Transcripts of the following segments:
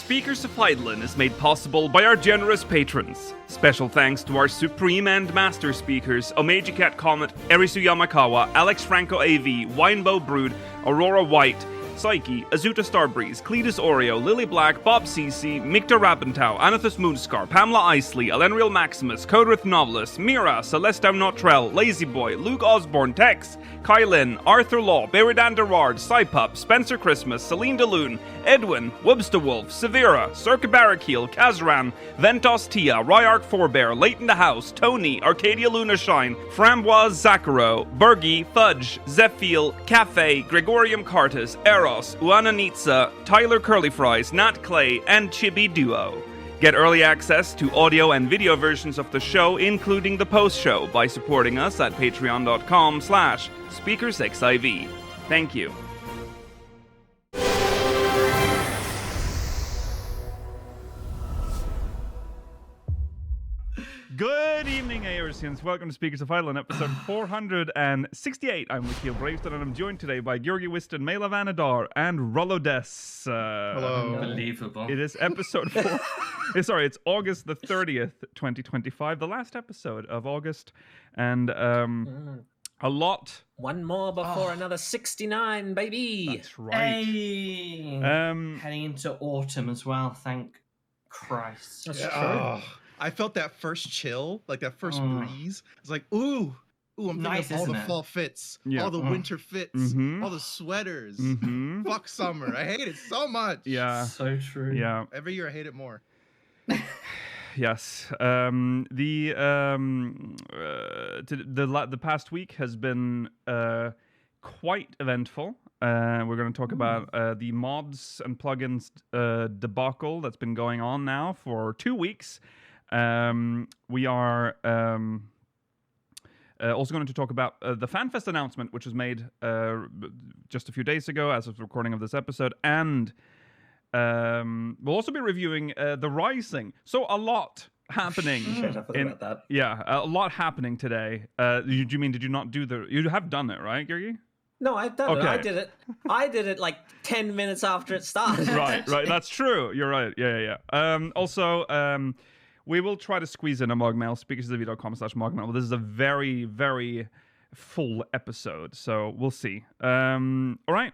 Speakers of Eidolon is made possible by our generous patrons. Special thanks to our Supreme and Master Speakers, Omeji Cat Comet, Erisu Yamakawa, Alex Franco AV, Winebow Brood, Aurora White, Psyche, Azuta Starbreeze, Cletus Oreo, Lily Black, Bob CC, Mikta Rabentau, Anathus Moonscar, Pamela Isley, Elenriel Maximus, Codrith Novelist, Mira, Celeste Notrell, Lazy Boy, Luke Osborne, Tex, Kylin, Arthur Law, Beridan Derard, Cypup, Spencer Christmas, Celine DeLune, Edwin, Webster Wolf, Severa, Circa Barrakiel, Kazran, Ventos Tia, Ryark Forebear, Leighton the House, Tony, Arcadia Luna Shine, Framboise Zaccaro, Bergie, Fudge, Zephiel, Cafe, Gregorium Cartus, Eros, Uananitsa, Tyler Curly Fries, Nat Clay, and Chibi Duo. Get early access to audio and video versions of the show, including the post-show, by supporting us at patreon.com/SpeakersXIV. Thank you. Good evening, Aorsians. Welcome to Speakers of Eidolon, episode 468. I'm Wakil Braveston, and I'm joined today by Georgi Wiston, Mela Vanadar, and Rollo Des. Hello. Unbelievable. It is episode 4. It's August the 30th, 2025, the last episode of August, and a lot. One more before another 69, baby. That's right. Hey. Heading into autumn as well, thank Christ. That's true. I felt that first chill, like that first breeze. It's like, ooh, I'm Nice, thinking of all the isn't it? fall fits, Yeah. all the winter fits, all the sweaters. Fuck summer. I hate it so much. Yeah. So true. Yeah. Every year I hate it more. Yes. The past week has been quite eventful. We're going to talk about the mods and plugins debacle that's been going on now for 2 weeks. We are also going to talk about the FanFest announcement, which was made just a few days ago as of the recording of this episode, and we'll also be reviewing the Rising. So a lot happening. Shit, I forgot about that. Yeah, a lot happening today. Did you not do the? You have done it, right, Georgi? No, I've done Okay. it. I did it like 10 minutes after it started. Right. That's true. You're right. Yeah. Also, we will try to squeeze in a MogMail, speakersofv.com/MogMail. This is a very, very full episode, so we'll see. All right.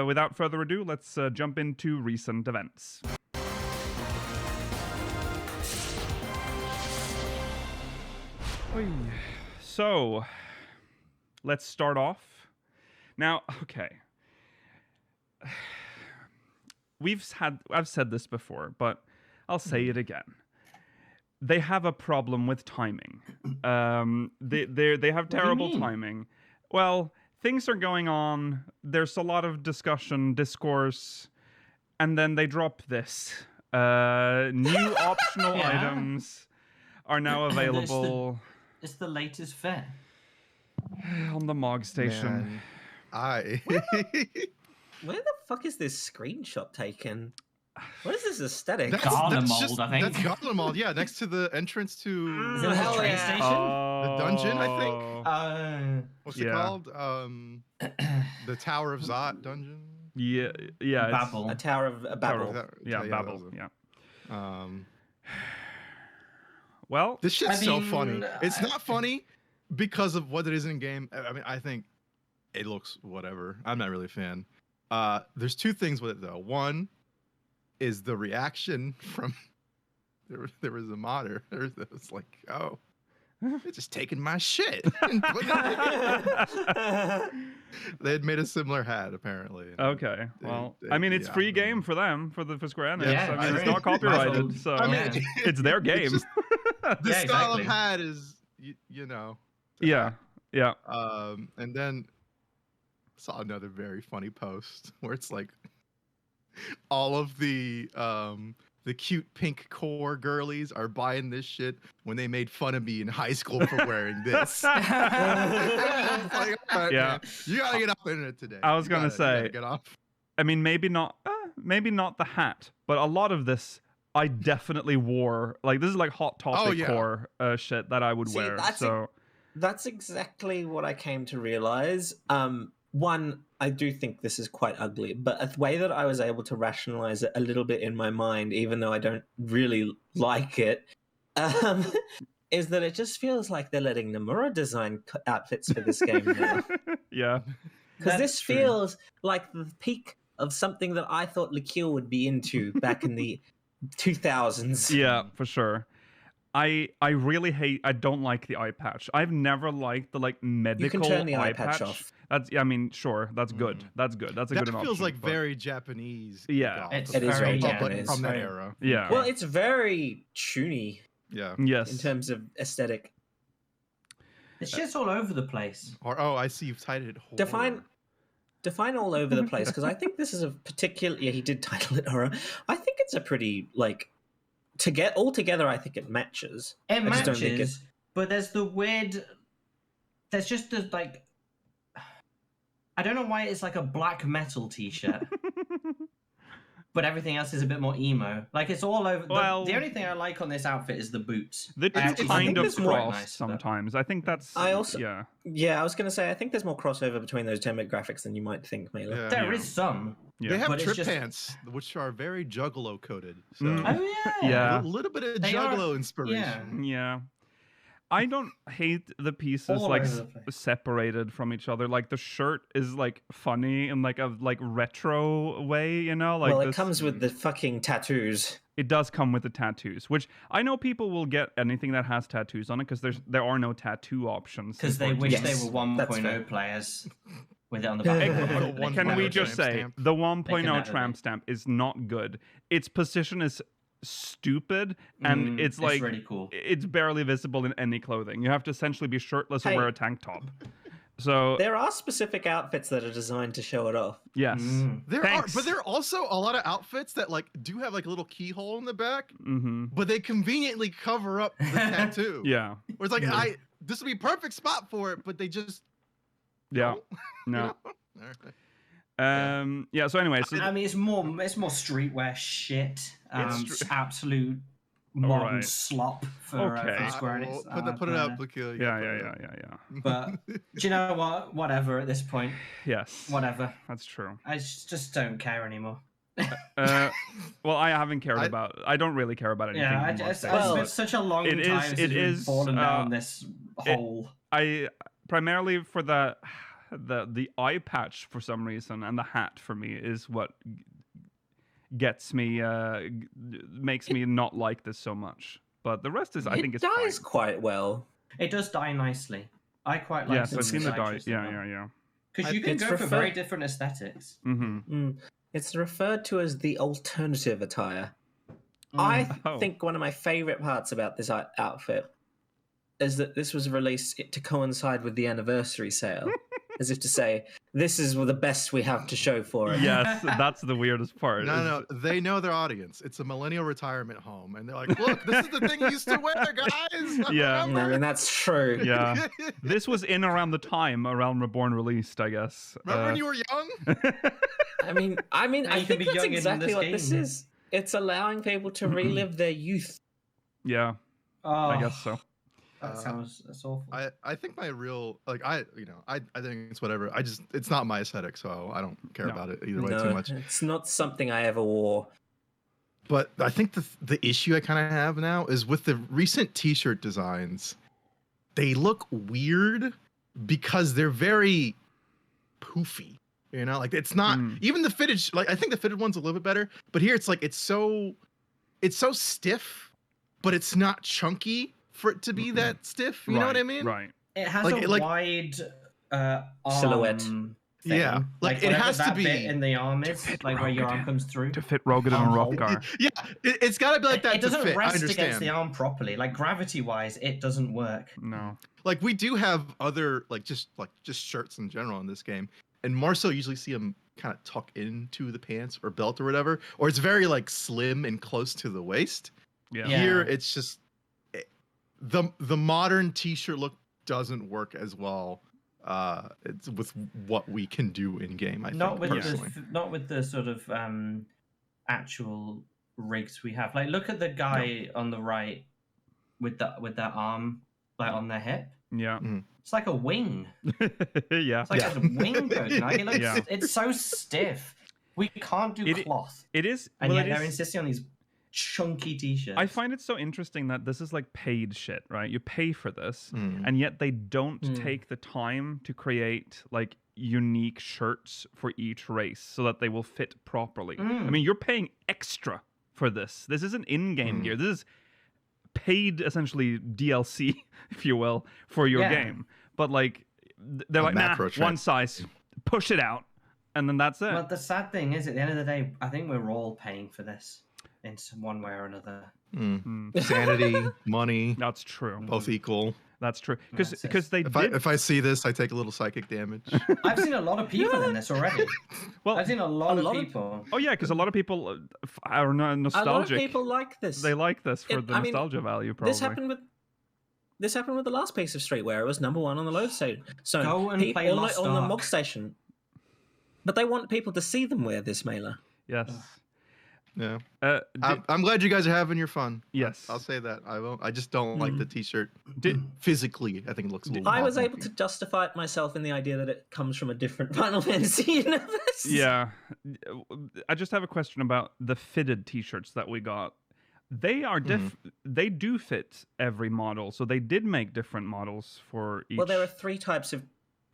Without further ado, let's jump into recent events. So, let's start off. Now, okay. I've said this before, but I'll say it again. They have a problem with timing. They have terrible timing. Well, things are going on. There's a lot of discourse, and then they drop this. New optional items are now available. It's the latest fair. On the Mog station. Man, Where the fuck is this screenshot taken? What is this aesthetic? Garlemald, I think. That's Garlemald, yeah, next to the entrance to Is it Hell the train yeah. station? the dungeon, I think. What's it Yeah. called? The Tower of Zot dungeon? Yeah. Babel. A Tower of Babel. Babel. that Yeah. was it. Well, This shit's I so mean, funny. It's not funny because of what it is in game. I mean, I think it looks whatever. I'm not really a fan. There's two things with it though. One is the reaction from there was a modder that was like, oh, they're just taking my shit. And putting it They had made a similar hat apparently. okay. Well, I mean, it's free game for them, for Square Enix. Yeah, I mean, it's right. not copyrighted, so I mean, it's their game. just- the Yeah, style exactly. of hat is, you know. Yeah. And then saw another very funny post where it's like all of the cute pink core girlies are buying this shit when they made fun of me in high school for wearing this. Like, all right, Yeah. man, you gotta get off the internet today. I was You gonna gotta say, get off. I mean, maybe not the hat, but a lot of this I definitely wore. Like, this is like hot topic core shit that I would See, wear. that's So That's exactly what I came to realize. one, I do think this is quite ugly, but a way that I was able to rationalize it a little bit in my mind, even though I don't really like it, is that it just feels like they're letting Nomura design outfits for this game now. Yeah. Because That's this true. feels like the peak of something that I thought Liqueur would be into back in the 2000s. Yeah, for sure. I don't like the eye patch. I've never liked the like medical turn the eye eye patch patch. off. That's I mean, sure, that's good. That's good. That's a That good feels option, like but- very Japanese. Yeah. goth, It's It is very but Japanese. from that Right. era. Yeah. Well, it's very chuny Yeah. Yes. in terms of aesthetic. It's just all over the place. Or I see you've titled it horror. Define all over the place, because I think this is a particular. Yeah, he did title it horror. I think it's a pretty like to get all together. I think it matches. It I just don't think matches, but there's the weird. There's just the like. I don't know why it's like a black metal T-shirt, but everything else is a bit more emo. Like it's all over. Well- The only thing I like on this outfit is the boots. They I do actually kind think of it's quite cross nice, but- sometimes. I think that's. I also- Yeah. Yeah, I was going to say I think there's more crossover between those demographics than you might think, Mela. Yeah. There is some. Yeah. They have But it's trip just- pants, which are very Juggalo coded. So Mm. Oh yeah. Yeah. a little bit of They are- Juggalo inspiration. Yeah. I don't hate the pieces All like over the place. separated from each other. Like the shirt is like funny in like a like retro way, you know? Like well, it this- comes with the fucking tattoos. It does come with the tattoos, which I know people will get anything that has tattoos on it because there are no tattoo options. Because they wish Yes, they were 1.0 that's fair. players with it on the back. of Can it. One Can point we oh just tramp say stamp. the 1.0 never tramp be. stamp is not good? Its position is stupid, and it's like really cool. it's barely visible in any clothing. You have to essentially be shirtless or Hey. wear a tank top. So There are specific outfits that are designed to show it off. yes, There Thanks. are, but there are also a lot of outfits that like do have like a little keyhole in the back, hmm but they conveniently cover up the tattoo. yeah, Where it's like this would be perfect spot for it, but they just yeah, don't, no. you know? All right. Yeah. So anyway, so I mean, it's more streetwear shit. It's Absolute modern Alright. slop for Okay. Square Enix. Put it up. Look, yeah. But do you know what? Whatever at this point. Yes, Whatever. that's true. I just don't care anymore. Well, I haven't cared I- about. I don't really care about anything. Yeah, anymore, it's so- Well, been such a long it time is- since it we've is, fallen down this it- hole. I primarily for the eye patch for some reason, and the hat for me is what gets me makes me not like this so much. But the rest is I think it it's dies fine. quite well. It does die nicely. I quite like Yes, some I've seen the die. citrus Yeah. Because I- you can it's go for refer- very different aesthetics. Mm-hmm. It's referred to as the alternative attire. Mm. I Oh. think one of my favorite parts about this outfit is that this was released to coincide with the anniversary sale, as if to say, "This is the best we have to show for it." Yes, that's the weirdest part. No, they know their audience. It's a millennial retirement home, and they're like, "Look, this is the thing you used to wear, guys." Yeah. I mean, that's true. Yeah, this was in around the time around Reborn released, I guess. Remember when you were young? I mean, Now I you can think be that's young in exactly this what this game. is. It's allowing people to relive their youth. Yeah, Oh, I guess so. That's awful. I think my real I think it's whatever. It's not my aesthetic, so I don't care No. about it either way No, too much. it's not something I ever wore. But I think the issue I kind of have now is with the recent T-shirt designs. They look weird because they're very poofy. You know, like it's not even the fitted. Like I think the fitted one's a little bit better, but here it's like it's so stiff, but it's not chunky for it to be that stiff. You know what I mean? Right. It has like- a like- wide Silhouette. arm Yeah, thing. like, it whatever has to that be- bit in the arm is, fit like where your arm Rogan. comes through. To fit Rogan and Armhole. Rothgar. Yeah, it's got to be like that It to doesn't fit. I rest understand. against the arm properly. Like gravity-wise, it doesn't work. No. Like we do have other just shirts in general in this game, and more so usually see them kind of tuck into the pants or belt or whatever, or it's very like slim and close to the waist. Yeah. Yeah. Here it's just the modern T-shirt look doesn't work as well. It's with what we can do in game. I Not think with personally. not with the sort of actual rigs we have. Like look at the guy on the right with that arm like on their hip. Yeah. It's like a wing. Yeah. It's like a wing coating. Like, it looks, Yeah. it's so stiff. We can't do cloth. It is. And well, yet it they're is, insisting on these chunky t-shirts. I find it so interesting that this is like paid shit, right? You pay for this, Mm. and yet they don't take the time to create like unique shirts for each race so that they will fit properly. I mean, you're paying extra for this. This isn't in-game gear. This is paid, essentially DLC, if you will, for your game. But like, they're like, nah, one size, push it out, and then that's it. But the sad thing is, at the end of the day, I think we're all paying for this in some one way or another. Sanity, money, That's true. both equal. That's true. Yes, Because they If did. I see this, I take a little psychic damage. I've seen a lot of people in this already. Well, I've seen a lot of people. oh yeah, because a lot of people are nostalgic. A lot of people like this. They like this for the nostalgia value. Probably. This happened with the last piece of streetwear. It was number 1 on the load station. So Go and play Lost on the Ark. Mog station. But they want people to see them wear this mailer. Yes. Yeah. Did, I'm glad you guys are having your fun. yes. I'll say that. I won't. I just don't like the T-shirt. Did, Physically, I think it looks a little. I was wonky. able to justify it myself in the idea that it comes from a different Final Fantasy universe. yeah. I just have a question about the fitted T-shirts that we got. They are They do fit every model, so they did make different models for each. Well, there are 3 types of.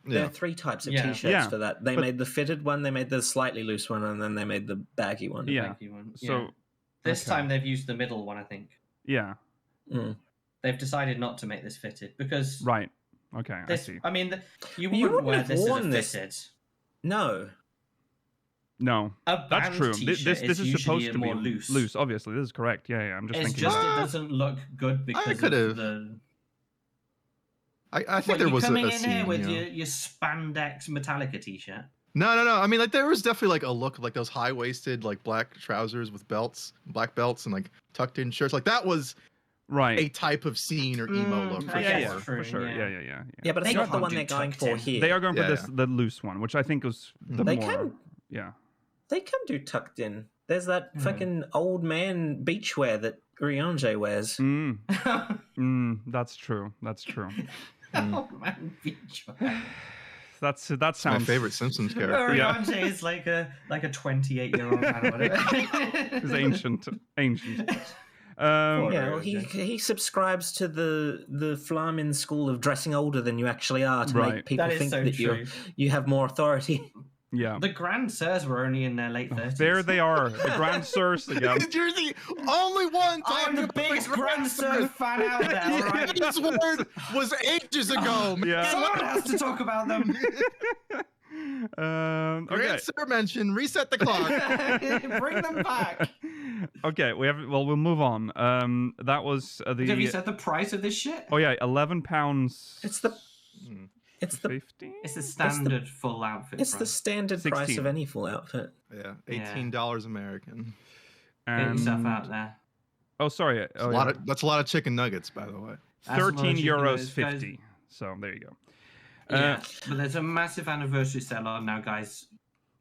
There are 3 types of t-shirts Yeah, for that. They made the fitted one, they made the slightly loose one, and then they made the baggy one. Yeah. So This time they've used the middle one, I think. yeah. They've decided not to make this fitted because Right. Okay. this, I see. I mean, you You wouldn't wouldn't wear have this as a worn this. fitted. No. No. A That's band true. T-shirt This is usually supposed to be more loose. Loose, obviously. This is correct. Yeah. I'm just It's thinking. just about it doesn't look good because of could've. the. I think What, there you was coming a in scene. here with you know. your spandex Metallica T-shirt? No. I mean, like there was definitely like a look of like those high-waisted like black trousers with belts, black belts, and like tucked-in shirts. Like that was right. a type of scene or emo look for I yeah, guess for true, sure. yeah. Yeah. Yeah, but it's They not the can't one do they're going tucked for in. here. They are going for Yeah, the loose one, which I think was the They more. can Yeah. They can do tucked in. There's that fucking old man beachwear that Ryanje wears. That's true. That's true. Oh man, feature. That my sounds favorite Simpsons character. Oriange is like a 28-year-old man or whatever. It's ancient. Yeah, well, he subscribes to the Flamin school of dressing older than you actually are to Right. make people That is think so that true. you have more authority. Yeah. The Grand Sirs were only in their late 30s. There they are, the Grand Sirs again. You're the only one I'm talking the about biggest the Grand Sir fan out there, all right? This word was ages ago. Yeah. Someone has to talk about them. Okay. Grand Sir mentioned reset the clock. Bring them back. Okay. We'll move on. That was Have you the. said the price of this shit? Oh yeah, £11. It's the 50. It's the standard full outfit it's the price. standard price 16. of any full outfit. Yeah, $18 American. Get yourself out there. Oh, sorry. That's, Oh, that's a lot of chicken nuggets, by the way. As much as you can €13 guys- 50. So there you go. Yeah, but there's a massive anniversary sale on now, guys.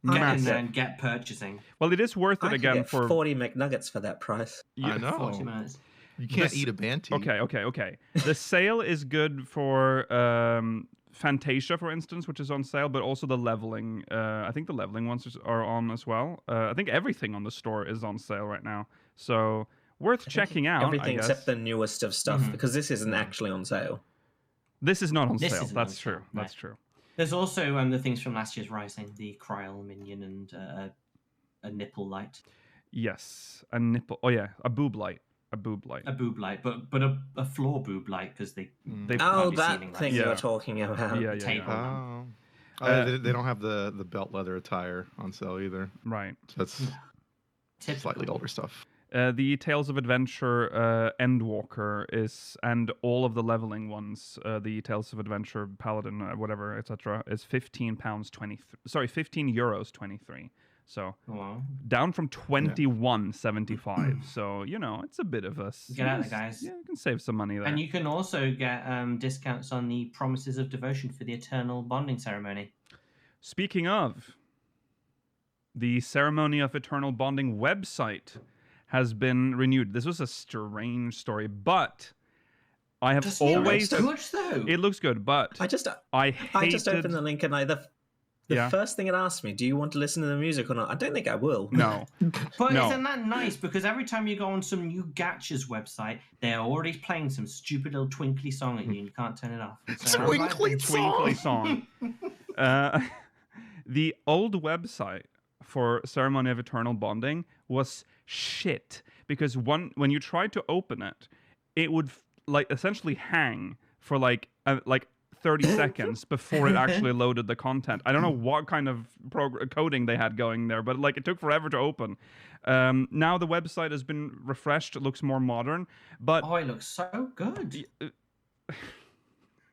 Get in Massive. there and get purchasing. Well, it is worth I it could again get for 40 McNuggets for that price. I know. 40 minutes. You can't This- eat a Banty. Okay. The sale is good for Fantasia, for instance, which is on sale, but also the leveling. I think the leveling ones are on as well. I think everything on the store is on sale right now. So worth checking out. Everything I guess. except the newest of stuff, because this isn't actually on sale. This is not on This sale. isn't That's on true. sale, That's right. true. There's also the things from last year's Rising, the Kryl minion and a nipple light. Yes, a nipple. Oh yeah, a boob light. A boob light. A boob light, but a floor boob light because they They've- Oh, be that ceiling thing lights. you Yeah. were talking about. yeah. table. Oh. Uh, They don't have the belt leather attire on sale either. Right. So that's Typical. slightly older stuff. The Tales of Adventure Endwalker is, and all of the leveling ones, the Tales of Adventure Paladin, whatever, etc., is €15.23. Sorry, €15.23. So Wow. down from 21.75. So it's a bit of a. Get out there, guys. Yeah, you can save some money there. And you can also get discounts on the Promises of Devotion for the Eternal Bonding Ceremony. Speaking of, the Ceremony of Eternal Bonding website has been renewed. This was a strange story, but I have Doesn't it look always. good though? It looks good, but I just hated. opened the link and the Yeah. first thing it asked me, do you want to listen to the music or not? I don't think I will. No. But No. isn't that nice? Because every time you go on some new Gacha's website, they're already playing some stupid little twinkly song at you and you can't turn it off. So I'm like, Twinkly song. The old website for Ceremony of Eternal Bonding was shit because when you tried to open it, it would essentially hang for like 30 seconds before it actually loaded the content. I don't know what kind of coding they had going there, but it took forever to open. Now the website has been refreshed. It looks more modern, but oh, it looks so good.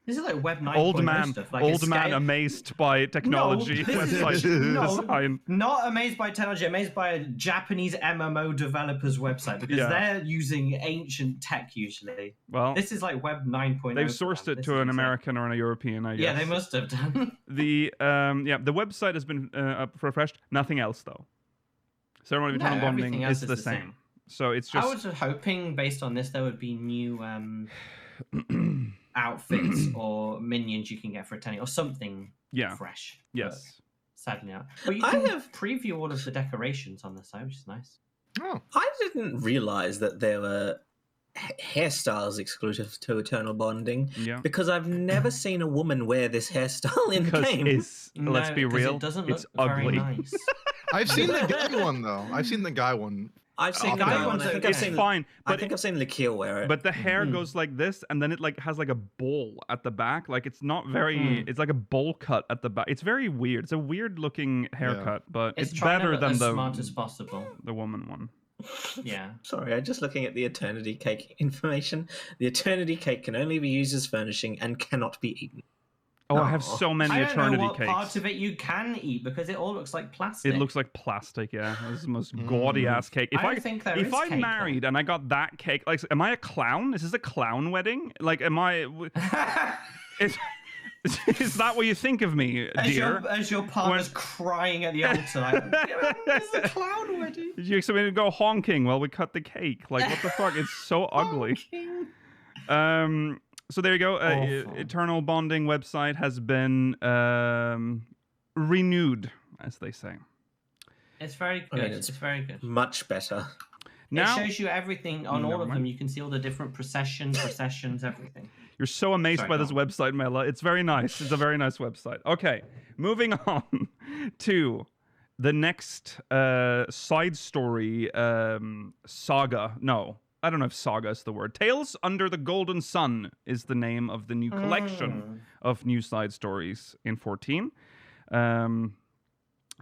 This is like Web 9.0 old man, stuff. Like old man amazed by technology. Design. Not amazed by technology. Amazed by a Japanese MMO developer's website because they're using ancient tech usually. Well, this is like Web 9.0. They've sourced it to an American or a European, I guess. Yeah, they must have done. The website has been refreshed. Nothing else though. Ceremony of Eternal Bonding is the same. So it's just. I was hoping, based on this, there would be new outfits or minions you can get for a tenny or something fresh. Yes. Sadly not. But you can preview all of the decorations on the site, which is nice. Oh. I didn't realize that there were hairstyles exclusive to Eternal Bonding because I've never seen a woman wear this hairstyle in game. Let's be real, it doesn't look it's ugly. very nice. I've seen the guy one though. I've seen the guy one. I've seen the guy one. I think I've seen fine. But I think I've seen Lakil wear it. But the hair goes like this, and then it has like a bowl at the back. Like it's not very. It's like a bowl cut at the back. It's very weird. It's a weird looking haircut, but it's better than the smart as possible. The woman one. Yeah. Sorry, I'm just looking at the Eternity Cake information. The Eternity Cake can only be used as furnishing and cannot be eaten. Oh, I have so many Eternity I don't know what Cakes. part of it you can eat because it all looks like plastic. It looks like plastic, yeah. It's the most gaudy ass cake. If I'm married and I got that cake, like, am I a clown? Is this a clown wedding? Like, am I? Is that what you think of me, dear? As your partner's crying at the altar, like, it's a clown wedding. You expect me to go honking while we cut the cake? Like, what the fuck? It's so ugly. So there you go. Eternal Bonding website has been renewed, as they say. It's very good. It's very good. Much better. Now, it shows you everything on all of them. You can see all the different processions, everything. You're so amazed by this website, Mela. It's very nice. It's a very nice website. Okay, moving on to the next side story saga. No. I don't know if saga is the word. Tales Under the Golden Sun is the name of the new collection of new side stories in 14.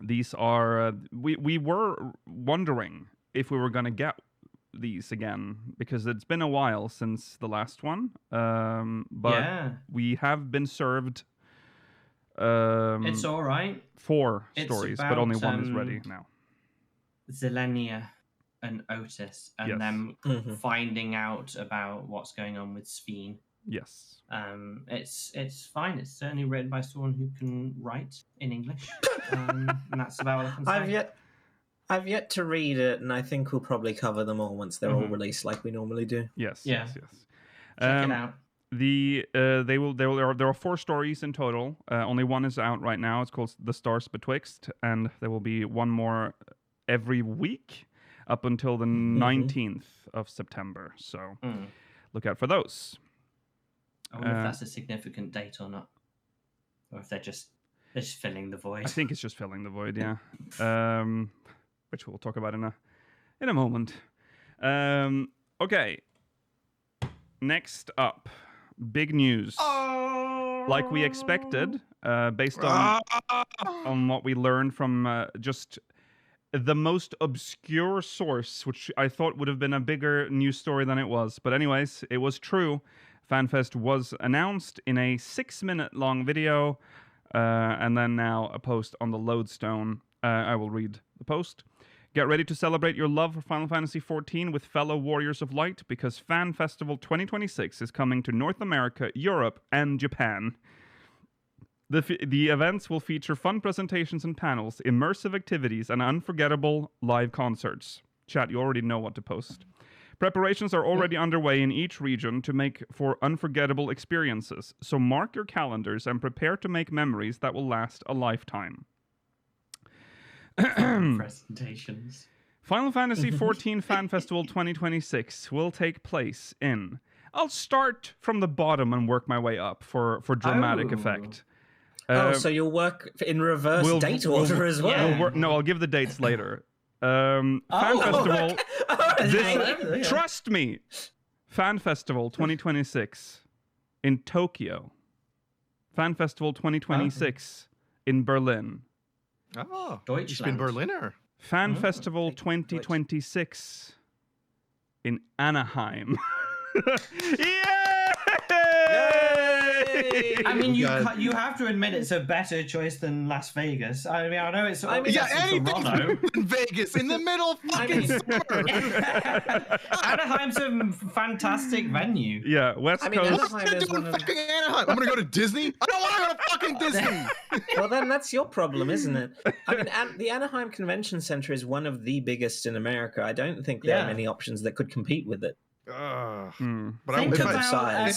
These are... we were wondering if we were going to get these again, because it's been a while since the last one. But we have been served... it's all right. 4 stories, but only one is ready now. Zelenia and Otis, and them finding out about what's going on with Sphene. Yes. It's fine. It's certainly written by someone who can write in English, and that's about all I can say. I've yet to read it, and I think we'll probably cover them all once they're all released, like we normally do. Yes. Check it out. There are 4 stories in total. Only one is out right now. It's called The Stars Betwixt, and there will be one more every week up until the 19th of September. So look out for those. I wonder if that's a significant date or not. Or if they're just filling the void. I think it's just filling the void, yeah. Which we'll talk about in a moment. Okay. Next up, big news. Like we expected, based on what we learned from just the most obscure source, which I thought would have been a bigger news story than it was. But anyways, it was true. FanFest was announced in a 6-minute long video, and then now a post on the Lodestone. I will read the post. Get ready to celebrate your love for Final Fantasy XIV with fellow Warriors of Light, because Fan Festival 2026 is coming to North America, Europe, and Japan. The events will feature fun presentations and panels, immersive activities, and unforgettable live concerts. Chat, you already know what to post. Preparations are already underway in each region to make for unforgettable experiences, so mark your calendars and prepare to make memories that will last a lifetime. Presentations. Final Fantasy XIV Fan Festival 2026 will take place in... I'll start from the bottom and work my way up for dramatic effect. So you'll work in reverse date order as well. Yeah. No, I'll give the dates later. Fan Festival... Trust me! Fan Festival 2026 in Tokyo. Fan Festival 2026 in Berlin. Oh, Deutschland. ich bin Berliner. Fan Festival 2026 in Anaheim. Yay! I mean, you God. you have to admit it's a better choice than Las Vegas. I mean, I know it's Anything's Toronto. in Vegas in the middle of fucking summer. Anaheim's a fantastic venue. Yeah, West Coast. Anaheim What am I gonna is do in one of- fucking Anaheim? I'm gonna go to Disney? I don't want to go to fucking Disney. Well, then that's your problem, isn't it? I mean, the Anaheim Convention Center is one of the biggest in America. I don't think there are many options that could compete with it. But Think if about I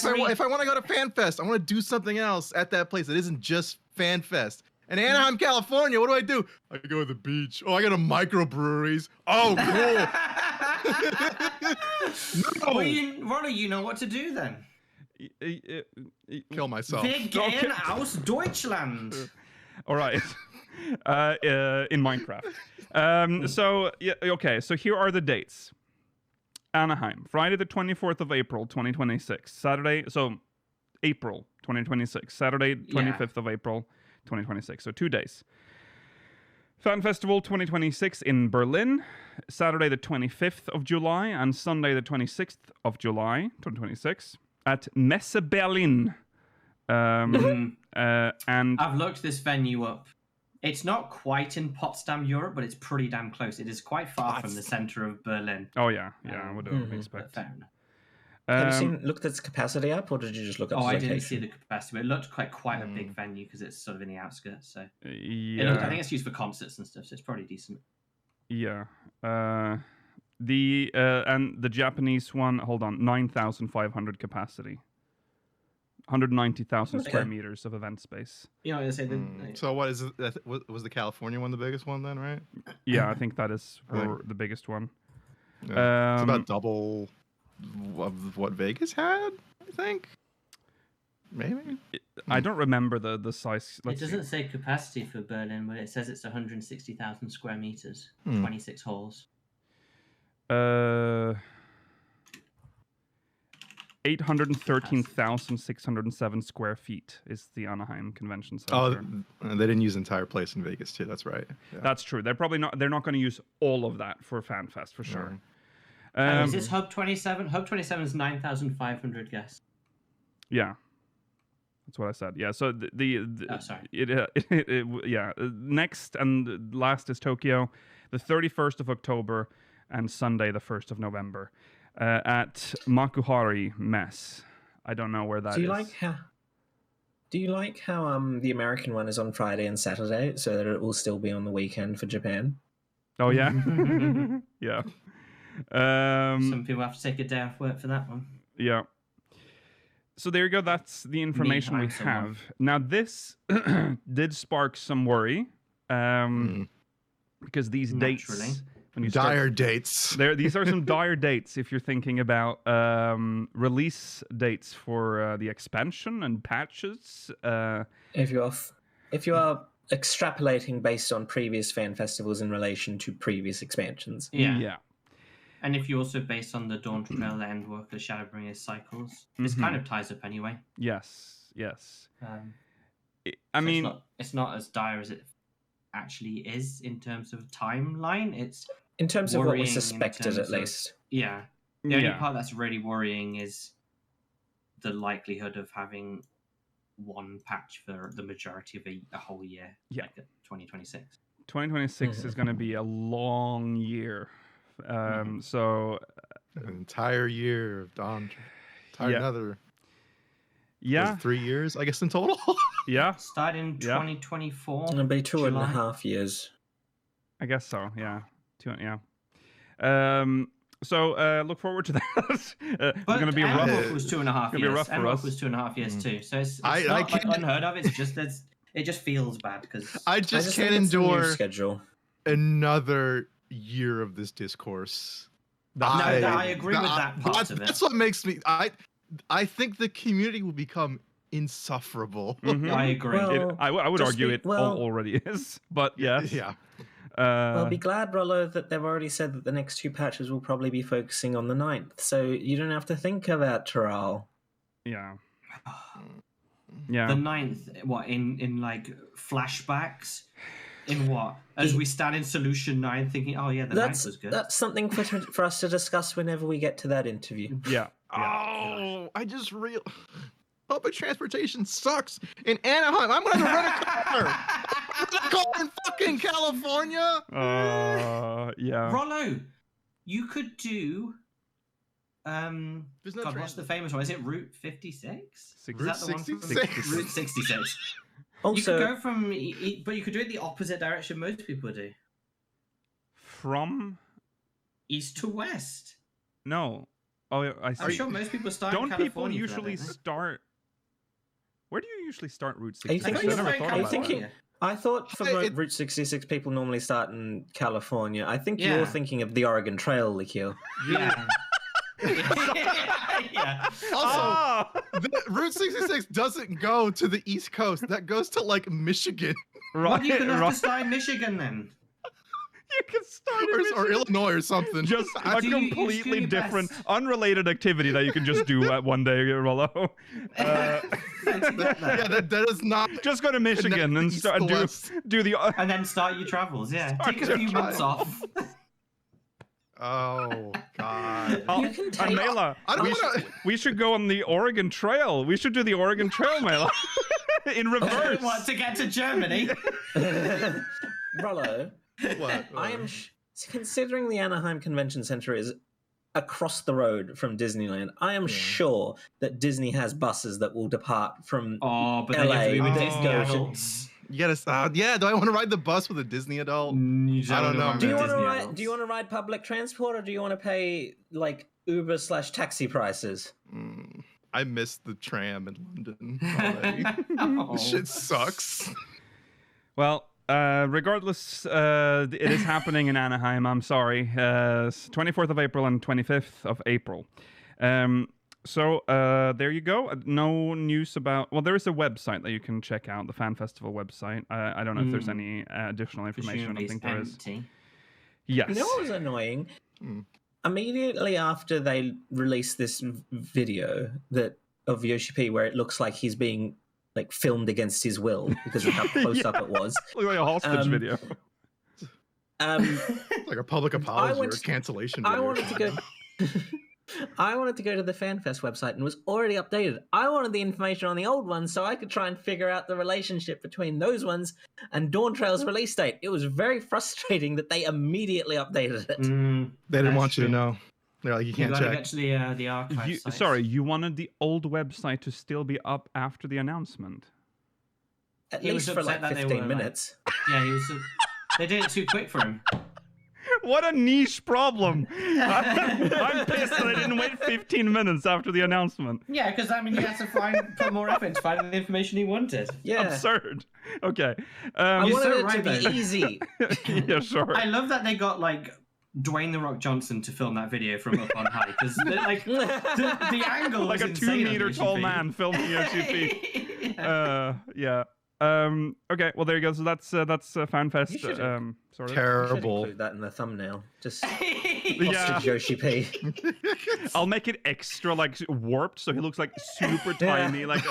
want to go to FanFest, I want to do something else at that place that isn't just FanFest. In Anaheim, California, what do? I go to the beach. Oh, I go to microbreweries. Oh, cool. Well, Ronnie, you know what to do then. Kill myself. Wir gehen aus Deutschland. All right. In Minecraft. So here are the dates. Anaheim, Friday the 24th of April, 2026. Saturday, so April 2026. Saturday, 25th of April, 2026. So 2 days. Fan Festival 2026 in Berlin, Saturday the 25th of July and Sunday the 26th of July, 2026 at Messe Berlin. And I've looked this venue up. It's not quite in Potsdam, Europe, but it's pretty damn close. It is quite far from the center of Berlin. Oh yeah, I would expect. Fair enough. Have you looked its capacity up, or did you just look up? Oh, its I location? didn't see the capacity, but it looked quite a big venue because it's sort of in the outskirts. So Yeah, I think it's used for concerts and stuff, so it's probably decent. yeah. And the Japanese one, hold on, 9,500 capacity. 190,000 square meters of event space. You know, I say So what is it? Was the California one the biggest one then, right? Yeah, I think that is the biggest one. Yeah. It's about double of what Vegas had, I think. Maybe. I don't remember the size. it doesn't say capacity for Berlin, but it says it's 160,000 square meters, 26 halls. 813,607 square feet is the Anaheim Convention Center. Oh, they didn't use the entire place in Vegas too. That's right. Yeah. That's true. They're not going to use all of that for FanFest for sure. Is this Hub 27? Hub 27 is 9,500 guests. Yeah, that's what I said. Yeah. So sorry. Next and last is Tokyo, the 31st of October, and Sunday the 1st of November, at Makuhari Mess. I don't know where that is. Do you like how the American one is on Friday and Saturday, so that it will still be on the weekend for Japan? Oh yeah, yeah. Some people have to take a day off work for that one. Yeah. So there you go. That's the information we have. Now this did spark some worry, because these dates, when you dire dates. These are some dire dates if you're thinking about release dates for the expansion and patches. If you are extrapolating based on previous fan festivals in relation to previous expansions. Yeah. And if you also based on the Dawn Trail End work, the Shadowbringers cycles, this kind of ties up anyway. Yes. I So mean, it's not as dire as it actually is in terms of timeline. It's in terms of what was worrying suspected, at least. Yeah. The only part that's really worrying is the likelihood of having one patch for the majority of a whole year. Yeah. Like 2026. 2026 is going to be a long year. So An entire year of Dawn. Another. Yeah. 3 years, I guess, in total. Yeah. Starting 2024. It'll be 2.5 July. years. I guess so. Yeah. So look forward to that. It's But going to be Amarok rough. was 2.5 Gonna be years. rough for Amarok us. was 2.5 years too. So it's I not like can't- unheard of. It's just it just feels bad because I I just think can't it's the news endure schedule. another year of this discourse. I agree with that part of it. That's what makes me. I think the community will become insufferable. Mhm. I agree. Well, I would just argue be- it well- already is, but yes. Yeah. Well, be glad, Rollo, that they've already said that the next 2 patches will probably be focusing on the 9th, so you don't have to think about Taral. Yeah. The Yeah. 9th, what in like flashbacks? In what? As we stand in Solution 9, thinking, oh yeah, the 9th was good. That's something for us to discuss whenever we get to that interview. Yeah. Oh, I just real. Public transportation sucks in Anaheim. I'm gonna rent a car. I'm gonna car in fucking California. Yeah. Rollo, you could do. There's no God, what's the transit. famous one? Is it Route 56? Six- Is that the one from 66. Route 66? Also, you could go from, but you could do it the opposite direction most people do, From east to west. no. Oh, I see. I'm sure most people start. in Don't people California for that, usually don't they? start? Where do you usually start Route Are you 66? I thinking thought I you never started in thought Are you about that. thinking- California. I thought for It- Route 66 people normally start in California. I think Yeah. you're thinking of the Oregon Trail, Likio. Yeah. yeah. Also, Ah! Route 66 doesn't go to the East Coast. That goes to like Michigan Well, you can have right. to start in Michigan then. You can start in or Michigan. Illinois or something. Just a Do you completely do your different, best. unrelated activity that you can just do at one day, Rollo. To get there. Yeah, that is not. Just go to Michigan the and East start to do West. the. And then start your travels. Yeah. Start Take a your few months off. Oh God. You can take- And Mela, I don't we, wanna- we should go on the Oregon Trail. We should do the Oregon Trail, Mela, in reverse. What, to get to Germany? Rollo, What? I am considering the Anaheim Convention Center is across the road from Disneyland. I am sure that Disney has buses that will depart from Oh, but then you have to be with LA. Disney Oh. adults. You gotta. Yeah. Do I want to ride the bus with a Disney adult? I don't know, Do you man. want to ride? Do you want to ride public transport, or do you want to pay like Uber/taxi prices? I missed the tram in London. already. Oh. This shit sucks. Well, regardless, it is happening in Anaheim. I'm sorry. 24th of April and 25th of April. So there you go. No news about. Well, there is a website that you can check out, the Fan Festival website. I don't know if there's any additional information. I don't Presumably think it's there is. empty. Yes. You know what was annoying? Immediately after they released this video of Yoshi-P, where it looks like he's being like filmed against his will because of how close up it was. Look like a hostage video. Like a public apology or went a to- cancellation. I video. wanted to go. I wanted to go to the FanFest website and was already updated. I wanted the information on the old ones so I could try and figure out the relationship between those ones and Dawn Trail's release date. It was very frustrating that they immediately updated it. They didn't That's want you to true. know. They're like, you You can't gotta check. get to the archive sites. Sorry, you wanted the old website to still be up after the announcement. At He was least for like upset that they 15 were, like- minutes. Yeah, he was. They did it too quick for him. What a niche problem. I'm pissed that I didn't wait 15 minutes after the announcement. Yeah, because I mean, he had to put more effort to find the information he wanted. Yeah. Absurd. Okay. I You're wanted so it right, to be though. easy. Yeah, sure. I love that they got like Dwayne the Rock Johnson to film that video from up on high because like the angle Like was a insane 2 on meter tall Yoshi-P. man filming Yoshi-P. Yeah. Yeah. Okay, well, there you go. So that's FanFest. You should- Sort of. Should Terrible. include that in the thumbnail. Just Yeah. hostage Yoshi-P. I'll make it extra like warped so he looks like super tiny. Like.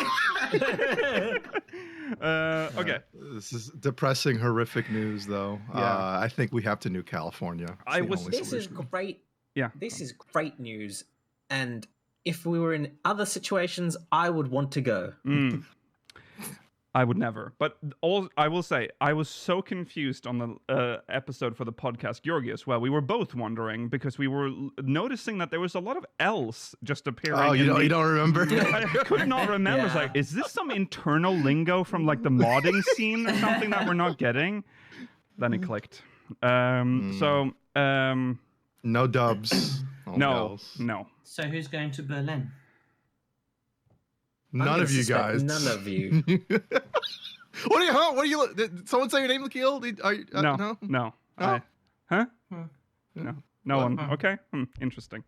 Okay. This is depressing, horrific news, though. Yeah. I think we have to New California. It's I the was- only This is solution. great. Yeah. This is great news. And if we were in other situations, I would want to go. I would never. But all I will say, I was so confused on the episode for the podcast Georgi as well. We were both wondering because we were noticing that there was a lot of L's just appearing. Oh, in you don't remember? I could not remember. It's Yeah. like, is this some internal lingo from like the modding scene or something that we're not getting? Then it clicked. So No dubs. anyone No, else. no. So who's going to Berlin? I'm None gonna of you suspect guys. none of you. What are you? Huh? What are you? Did someone say your name, Lakil? No, No. no. No? Huh? Hmm. No, no What? one. Okay, interesting.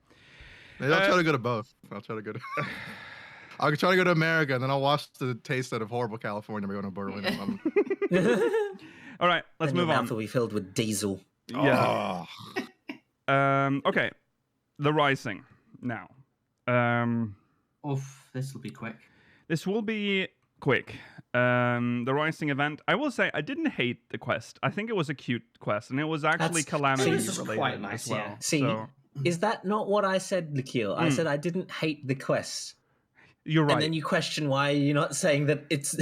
Maybe I'll try to go to both. I'll try to go to. I'll try to go to America, and then I'll watch the taste out of horrible California. We're going to Berlin or something. All right, let's Then your move mouth on. will be filled with diesel. Yeah. Oh. Okay, the Rising now. Oof, this will be quick. This will be quick. The Rising event. I will say I didn't hate the quest. I think it was a cute quest, and it was actually That's- Calamity This is related quite nice, as well. yeah. See, So, is that not what I said, Lakil? I said I didn't hate the quest. you're right. And then you question why you're not saying that it's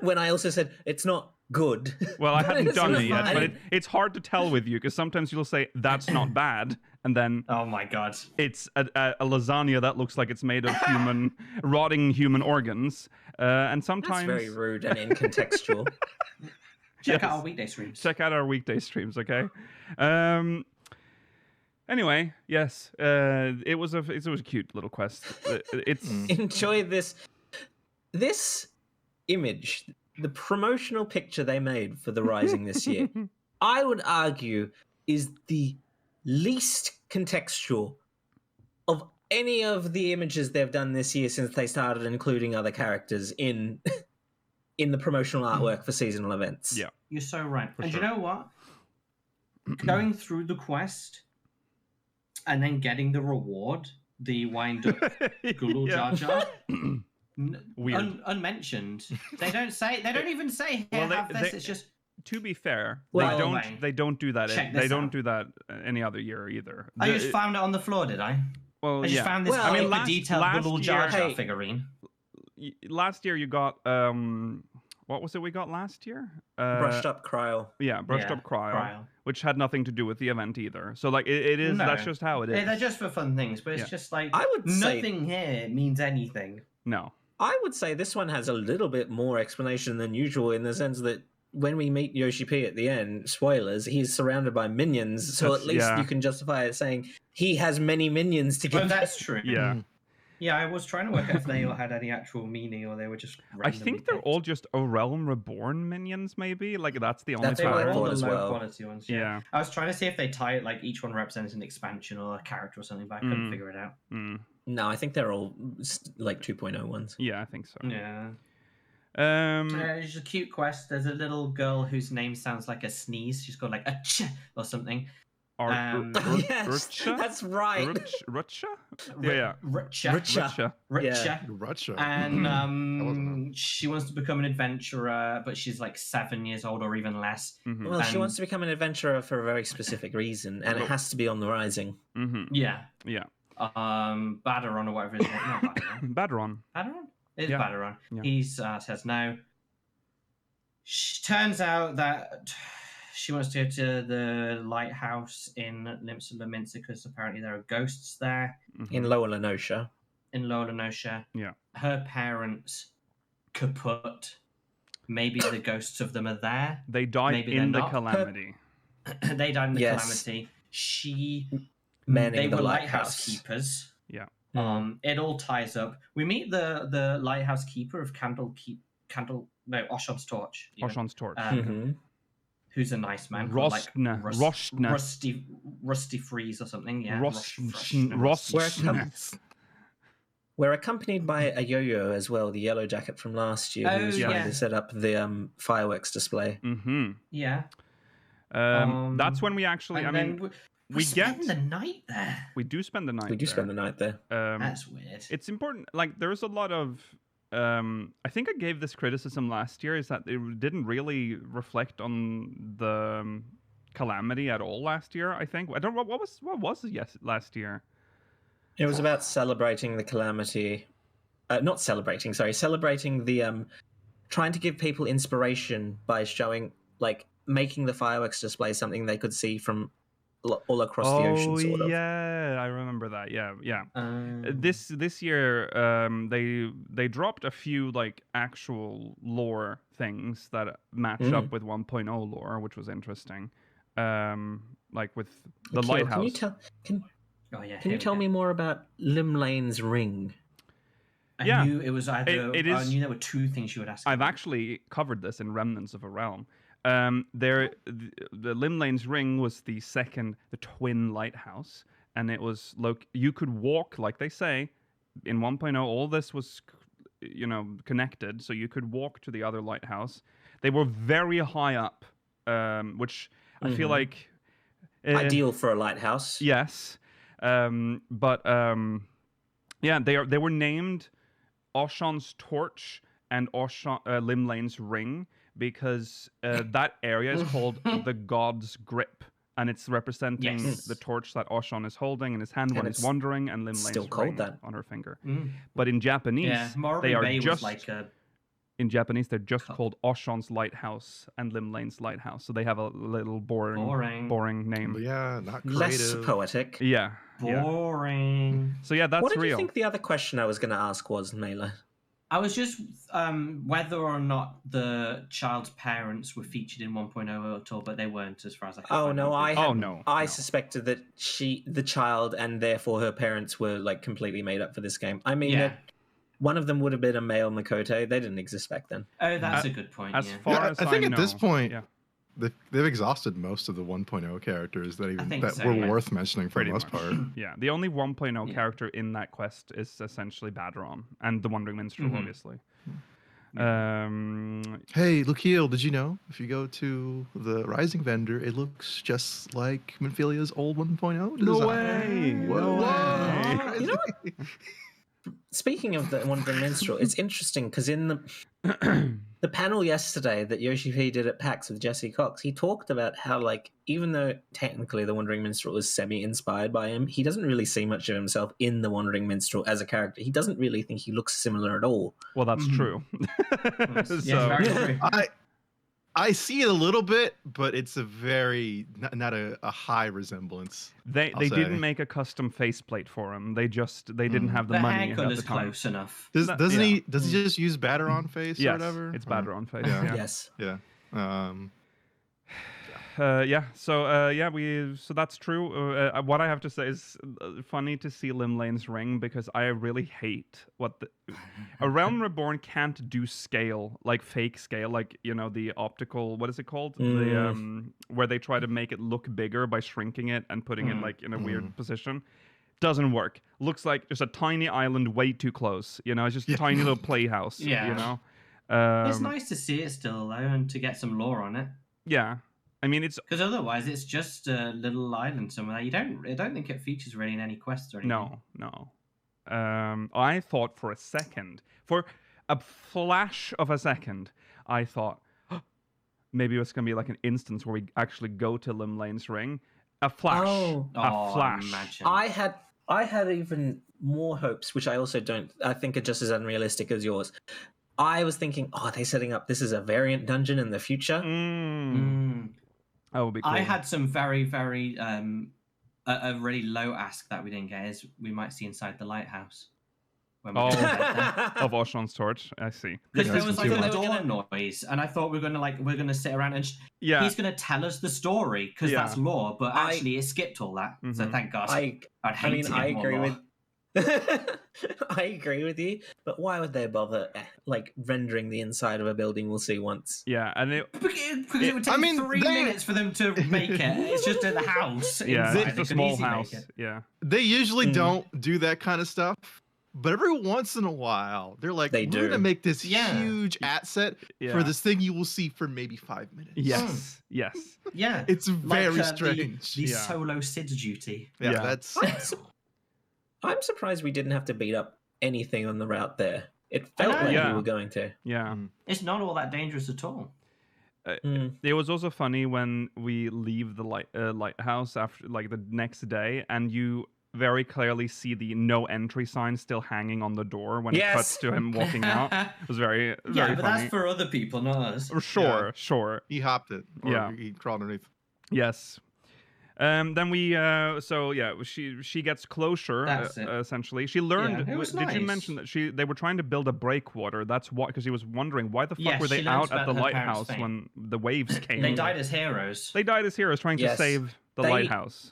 when I also said it's not good. Well, I But hadn't it's done not it yet, fine. but it's hard to tell with you because sometimes you'll say that's not bad, and then Oh my god. it's a lasagna that looks like it's made of rotting human organs, and That's sometimes very rude and incontextual. Check Yes. out our weekday streams. check out our weekday streams, okay? Anyway, yes, it was a cute little quest. It's Enjoy this image, the promotional picture they made for the Rising this year. I would argue is the least contextual of any of the images they've done this year since they started including other characters in the promotional artwork for seasonal events. Yeah. You're so right. And sure. you know what? Going through the quest and then getting the reward, the wind up Gulul Yeah. Jar Jar, Weird. unmentioned. They don't even say, here, Well, have this. It's just, To be fair, Well- they don't do that. Check They this don't out. do that any other year either. I just found it on the floor, did I? Well, I just yeah. found this Well, I mean, hyper detailed Gulul Jar Jar Hey. figurine. Last year you got what was it we got last year? Brushed up Cryo. Yeah, brushed Yeah, up cryo, cryo. which had nothing to do with the event either. So like it is No. that's just how it is. Yeah, they're just for fun things, but it's Yeah. just like I would say- nothing here means anything. No. I would say this one has a little bit more explanation than usual in the sense that when we meet Yoshi-P at the end, spoilers, he's surrounded by minions, so That's- at least yeah. you can justify it saying he has many minions to Oh, give. that's true. Yeah. Yeah, I was trying to work out if they all had any actual meaning or they were just. I think they're all just A Realm Reborn minions, maybe. Like that's the only That's They what were I part. all thought the as low well. quality ones. Yeah. Yeah. I was trying to see if they tie it like each one represents an expansion or a character or something, but I couldn't figure it out. Mm, No, I think they're all like 2.0 ones. yeah, I think so. Yeah. Um, It's a cute quest. There's a little girl whose name sounds like a sneeze. She's got like a ch or something. Yes, Rutscha? that's right. Rutscha? Yeah. Richa. Richa. Rutscha. Richa. Russia. And wasn't she wants to become an adventurer, but she's like 7 years old or even less. Mhm. Well, she And- wants to become an adventurer for a very specific reason, and it has to be on the Rising. Mhm. Yeah. Yeah. Badaron or whatever his name. Not Badaron. Badron. Badaron? It's Yeah. Badaron. Yeah. He says no. Turns out that she wants to go to the lighthouse in Limsa because apparently there are ghosts there In Lower Lenosha. in Lower Lenosha. Yeah. Her parents kaput. Maybe the ghosts of them are there. They died Maybe in they're the not. calamity. They died in the Yes. calamity. Manning They the were lighthouse. lighthouse keepers. Yeah. It all ties up. We meet the lighthouse keeper of Oshon's torch. even, Oshon's torch. Mhm. who's a nice man. called, like, Rostna. Rusty Freeze or something. Yeah. Rostna. We're accompanied by a yo-yo as well, the yellow jacket from last year, who was Oh, trying yeah. to set up the fireworks display. Mm-hmm. Yeah. That's when we actually. And I then mean, we we spend get- the night there. we do spend the night. We do there. spend the night there. That's weird. It's important. Like, there's a lot of. I think I gave this criticism last year. Is that it didn't really reflect on the calamity at all last year. I think I don't. What was last year? It was about celebrating the calamity. Not celebrating, sorry. Celebrating the... trying to give people inspiration by showing, like, making the fireworks display something they could see from all across the ocean, sort of. yeah, I remember that. Yeah. Um, This year, they dropped a few like actual lore things that match up with 1.0 lore, which was interesting. Like with the Akil, lighthouse. Can you tell... Oh yeah. Can you tell me more about Limlane's ring? I knew it was either. It I is- knew there were two things you would ask. I've about. actually covered this in Remnants of a Realm. The Limlane's ring was the twin lighthouse, and it was you could walk, like they say, in 1.0. All this was, connected, so you could walk to the other lighthouse. They were very high up, which I feel like Ideal for a lighthouse. yes, but they were named Ascian's torch and Limlane's ring because that area is called the God's Grip, and it's representing the torch that Ascian is holding in his hand when he's wandering, and Limlane's ring on her finger. But in Japanese, they are just in Japanese they're just called Ascian's lighthouse and Limlane's lighthouse, so they have a little boring name. Yeah, not creative. Less poetic. Yeah. Boring. So yeah, that's What did real. you think the other question I was going to ask was, Mela? I was just whether or not the child's parents were featured in 1.0 at all, but they weren't, as far as I can find out. I suspected that the child, and therefore her parents, were like completely made up for this game. I mean, one of them would have been a male Makoto. They didn't exist back then. Oh, that's a good point. As far as I think I at know, this point, they've exhausted most of the 1.0 characters that were worth mentioning for the most part. Yeah, the only 1.0 character in that quest is essentially Badron and the Wandering Minstrel, obviously. Hey, Lukiel, did you know if you go to the Rising vendor, it looks just like Minfilia's old 1.0 design? No way! No way! You know what? Speaking of the Wandering Minstrel, it's interesting because in the panel yesterday that Yoshi-P did at PAX with Jesse Cox, he talked about how, like, even though technically the Wandering Minstrel was semi-inspired by him, he doesn't really see much of himself in the Wandering Minstrel as a character. He doesn't really think he looks similar at all. Well, that's true. Very true. I see it a little bit, but it's a very not a high resemblance. They didn't make a custom faceplate for him. They didn't have the money. The hair color's close enough. Does he just use Badron face or whatever? It's Badron face. Yeah. Yes. Yeah. So that's true. What I have to say is funny to see Limlane's ring because I really hate a Realm Reborn can't do scale, like fake scale, like the optical. What is it called? Where they try to make it look bigger by shrinking it and putting it like in a weird position. Doesn't work. Looks like just a tiny island way too close. It's just a tiny little playhouse. Yeah. It's nice to see it still though, and to get some lore on it. Yeah. I mean, it's because otherwise it's just a little island somewhere. I don't think it features really in any quests or anything. No. I thought for a flash of a second, I thought maybe it was gonna be like an instance where we actually go to Limlane's ring. A flash. A flash. Imagine. I had even more hopes, which I also don't. I think are just as unrealistic as yours. I was thinking, are they setting up this as a variant dungeon in the future? That would be cool. I had some very, very a really low ask that we didn't get is we might see inside the lighthouse. When of Ascian's torch. I see. Because there was like a door noise, and I thought we're gonna sit around and he's gonna tell us the story because that's lore. But actually, it skipped all that. So thank God. I agree with you, but why would they bother rendering the inside of a building we'll see once? Yeah, and because it would take 3 minutes for them to make it. It's just in the house. It's a small house. Yeah, they usually don't do that kind of stuff, but every once in a while they're like, we're gonna make this huge set for this thing you will see for maybe 5 minutes. Yes. Yeah, it's very strange. The solo Sid duty. Yeah. That's. I'm surprised we didn't have to beat up anything on the route there. It felt like we were going to. Yeah. It's not all that dangerous at all. It was also funny when we leave the lighthouse after the next day, and you very clearly see the no entry sign still hanging on the door when it cuts to him walking out. It was very but funny. that's for other people, not us. Sure. He hopped it. Or he crawled underneath. Yes. Then we she gets closure essentially. She learned. It was did nice. you mention that they were trying to build a breakwater? That's why, because he was wondering why the fuck were they out at the lighthouse when the waves came. They died as heroes. They died as heroes trying to save the lighthouse.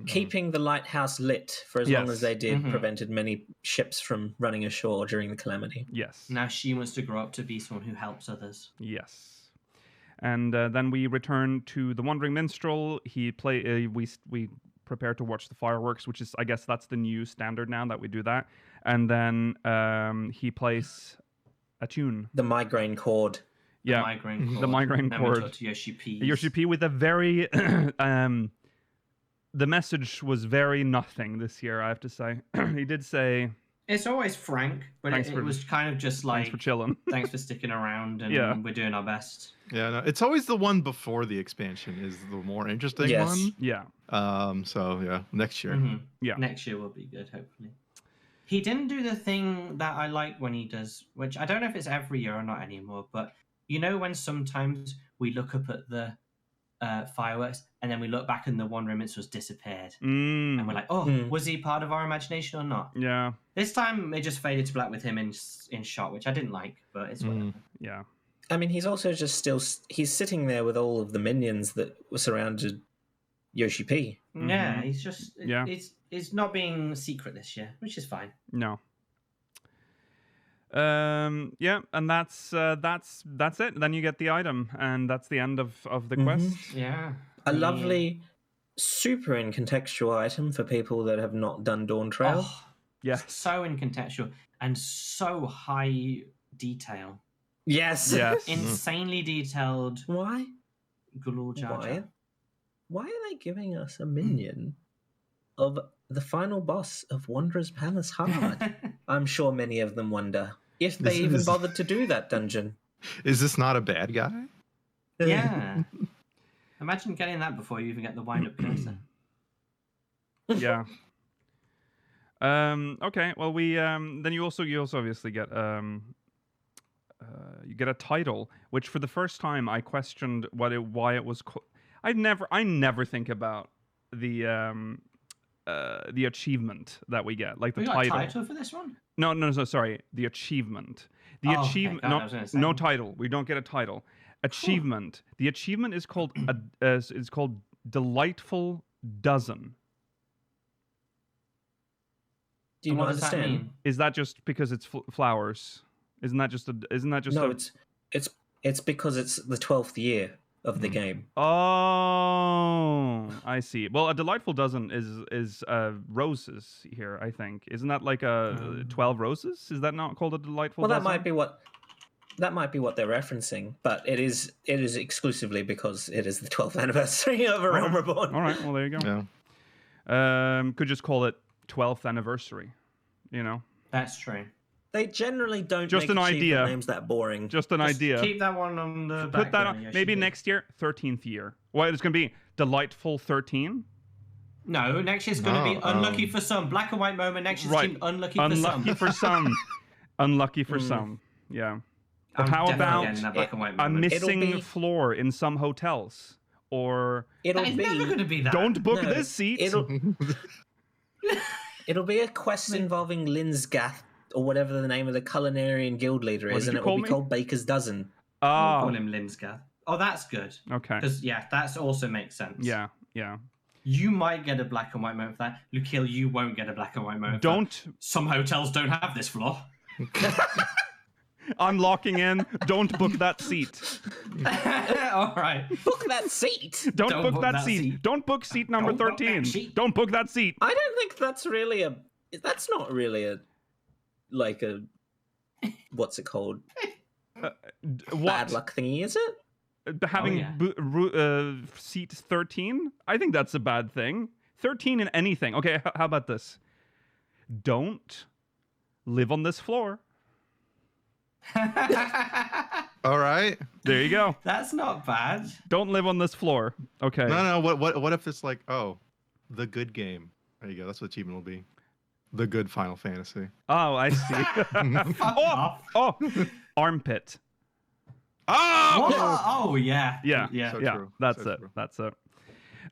Keeping the lighthouse lit for as long as Yes. they did Mhm. prevented many ships from running ashore during the calamity. Yes. Now she wants to grow up to be someone who helps others. Yes. And then we return to the Wandering Minstrel. We prepare to watch the fireworks, which is, I guess, that's the new standard now that we do that. And then he plays a tune. The migraine chord. Yeah, Migraine chord. the migraine then chord. We talk to Yoshi-P. Yoshi-P with a very the message was very nothing this year, I have to say. He did say, It's always frank, but Thanks it for- was kind of just like, thanks for chilling. thanks for sticking around, and Yeah. we're doing our best. Yeah, no, it's always the one before the expansion is the more interesting Yes. one. Yeah. So yeah, next year. Mhm. Yeah. Next year will be good, hopefully. He didn't do the thing that I like when he does, which I don't know if it's every year or not anymore, but you know when sometimes we look up at the fireworks and then we look back and the Wandering Minstrel's disappeared. And we're like, oh, was he part of our imagination or not? Yeah. This time it just faded to black with him in shot, which I didn't like, but it's whatever. Yeah. I mean, he's also just still... He's sitting there with all of the minions that were surrounded Yoshi-P. Yeah, he's just... Yeah. It's not being secret this year, which is fine. No. Yeah, and that's it. Then you get the item, and that's the end of the quest. Yeah. A lovely, super incontextual item for people that have not done Dawn Trail. Oh, Yes. so incontextual and so high detail. Yes. Yes. Insanely detailed. Why? Gulul Jar Jar. Why are they giving us a minion of the final boss of Wanderer's Palace Hard? I'm sure many of them wonder if they even bothered to do that dungeon. Is this not a bad guy? Yeah. Imagine getting that before you even get the wind-up cursor. Yeah. Okay. Well, we then you also obviously get you get a title, which for the first time I questioned why it was. I never think about the achievement that we get, like the We got title. a title for this one? No, sorry. The achievement. The Oh, achievement. thank God, I was gonna say. No title. We don't get a title. Achievement. The achievement is called is called Delightful Dozen. Do you And what not does that understand? mean? Is that just because it's flowers? Isn't that just No, it's because it's the 12th year of the game. Oh, I see. Well, a delightful dozen is roses here, I think. Isn't that like 12 roses? Is that not called a delightful Well, dozen? that might be what they're referencing, but it is exclusively because it is the 12th anniversary of A Realm Reborn. All right, well, there you go. Yeah. Could just call it 12th anniversary, you know? That's true. They generally don't Just make an achievement idea. names that boring. Just an idea. Keep that one on the Put back that burner, on. Yoshi Maybe P. next year, 13th year. Well, it's going to be Delightful 13. No, next year's going to be unlucky for some. Black and white moment. Next year's Right. team unlucky Unlucky for some. for some. Unlucky for some. Yeah. But I'm how definitely about getting that black and white a moment. It'll missing be- floor in some hotels? Or It'll That is be never going to be that. don't book No, this seat. It'll be a quest involving Linsgath or whatever the name of the culinarian guild leader What is, did and you it will call be me? called Baker's Dozen. I'll Ah, call him Linsgath. Oh, that's good. okay. Because, yeah, that also makes sense. Yeah, yeah. You might get a black and white moment for that. Lukiel, you won't get a black and white moment for Don't. that. Some hotels don't have this floor. I'm locking in. Don't book that seat. All right. Book that seat! Don't Don't book book that that seat. seat. Don't book seat number Don't book that 13. seat. Don't book that seat. I don't think that's really a... That's not really a... Like a... What's it called? Bad What? luck thingy, is it? Having yeah. seat 13? I think that's a bad thing. 13 in anything. Okay, how about this? Don't live on this floor. All right. There you go. That's not bad. Don't live on this floor. Okay. No. What if it's like, oh, the good game? There you go. That's what achievement will be. The good Final Fantasy. Oh, I see. Fuck off. oh, armpit. Oh! What? Oh, yeah. Yeah. Yeah. So Yeah, true. that's So it. true. That's it.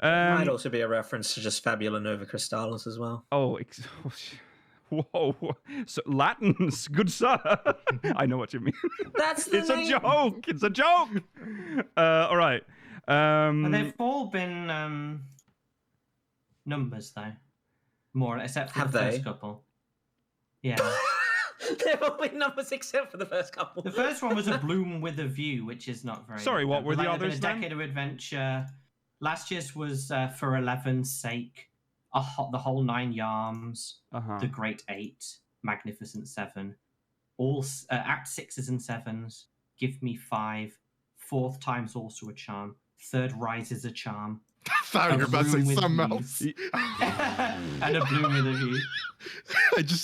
Might also be a reference to just Fabula Nova Crystallis as well. Whoa. So Latin's good sir. I know what you mean. That's the It's a name. joke. It's a joke. All right. And they've all been numbers though, more except for Have the they? first couple. Yeah, They've all been numbers except for the first couple. the first one was a bloom with a view, which is not very. Sorry, good, what though. were But, the like, there's others been a then? Decade of Adventure. Last year's was For 11's Sake, the whole 9 yarms, Uh-huh. the Great 8, Magnificent 7, all Act 6s and 7s, Give Me 5, Fourth Time's also a charm, Third Rise is a charm, I thought you were about to say Bloom with something Leaves. else. and a Bloom with a View.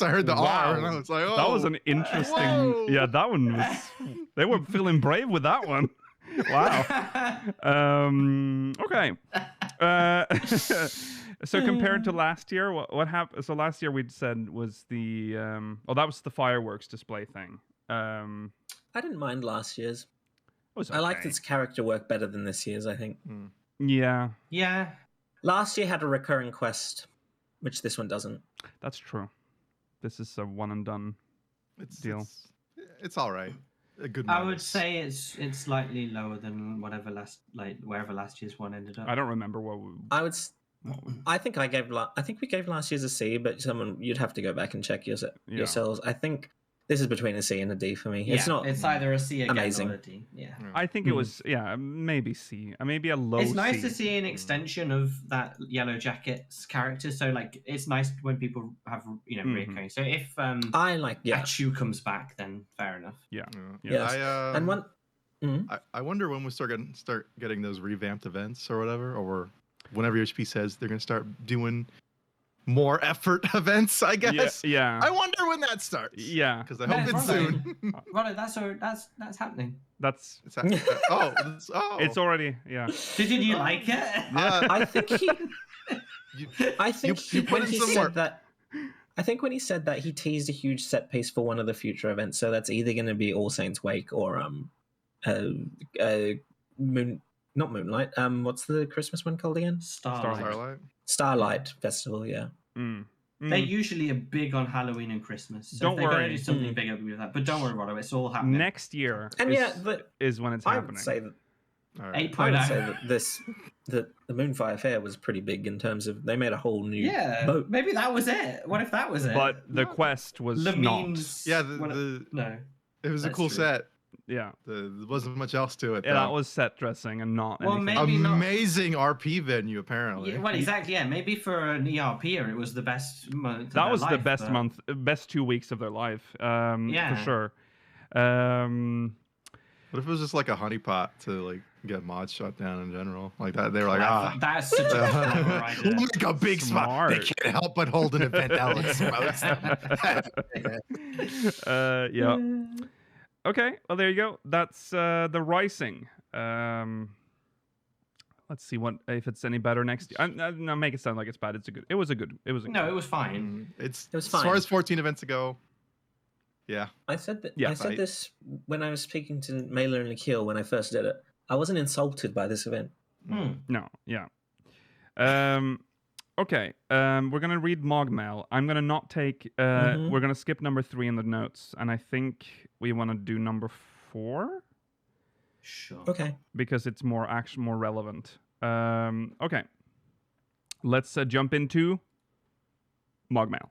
I heard the Wow. R and I was like, oh. That was an interesting. Whoa. Yeah, that one was. They were feeling brave with that one. Wow. Okay. So compared to last year, what happened? So last year we'd said was the that was the fireworks display thing. I didn't mind last year's. Was I liked okay. its character work better than this year's, I think. Yeah, Yeah. Last year had a recurring quest, which this one doesn't. that's true. This is a one and done. Deal. It's all right. A good. I would minus. say it's slightly lower than wherever last year's one ended up. I don't remember what. I think I think we gave last year's a C, but you'd have to go back and check yourselves. I think this is between a C and a D for me. Yeah, it's not. It's either a C again amazing. or a D. Yeah. I think it was maybe C, maybe a low. It's nice C. to see an extension of that Yellow Jackets character. So like, it's nice when people have reoccurring. So if I like Achu comes back, then fair enough. Yeah. Yes. And one. I wonder when we start getting those revamped events or whatever, or whenever Yoshi-P says they're going to start doing more effort events, I guess. Yeah. I wonder when that starts. Yeah. Because I hope it's soon. Right, that's happening. That's. It's It's already. Yeah. Did you like it? I think he. I think you put when in he some said work. that. I think when he said that, he teased a huge set piece for one of the future events. So that's either going to be All Saints Wake or not Moonlight. What's the Christmas one called again? Starlight. Starlight Festival. Yeah. They usually are big on Halloween and Christmas. So Don't if they're going worry. to do something big with that. But don't worry, Rollo, it's all happening. Next year. And is when it's I happening. would say that. All right. 8.0. I would say that the Moonfire Fair was pretty big in terms of they made a whole new boat. Maybe that was it. What if that was it? But the quest was not. Lamines. Yeah, no. it was a That's cool true. set. Yeah. There wasn't much else to it. Yeah, though. that was set dressing and not Well, anything. maybe not. Amazing RP venue, apparently. Yeah, well, exactly. Yeah, maybe for an ERPer, it was the best month. That was the life, best but- best 2 weeks of their life. Yeah. For sure. What if it was just like a honeypot to like get mods shut down in general? Like that, they were like, That's such a clever idea. we'll make a big spot. They Smart. can't help but hold an event that will expose them. Yeah. Okay. Well, there you go. That's the Rising. Let's see if it's any better next year. No, make it sound like it's bad. It was a good. No, it was fine. It was as fine. far as 14 events ago. Yeah. I said that. Yeah, I said this when I was speaking to Mailer and Nikhil when I first did it. I wasn't insulted by this event. No. Yeah. Okay. We're gonna read MogMail. I'm gonna not take. We're gonna skip number 3 in the notes, and I think we want to do number 4 Sure. Okay. because it's more relevant. Okay. Let's jump into MogMail.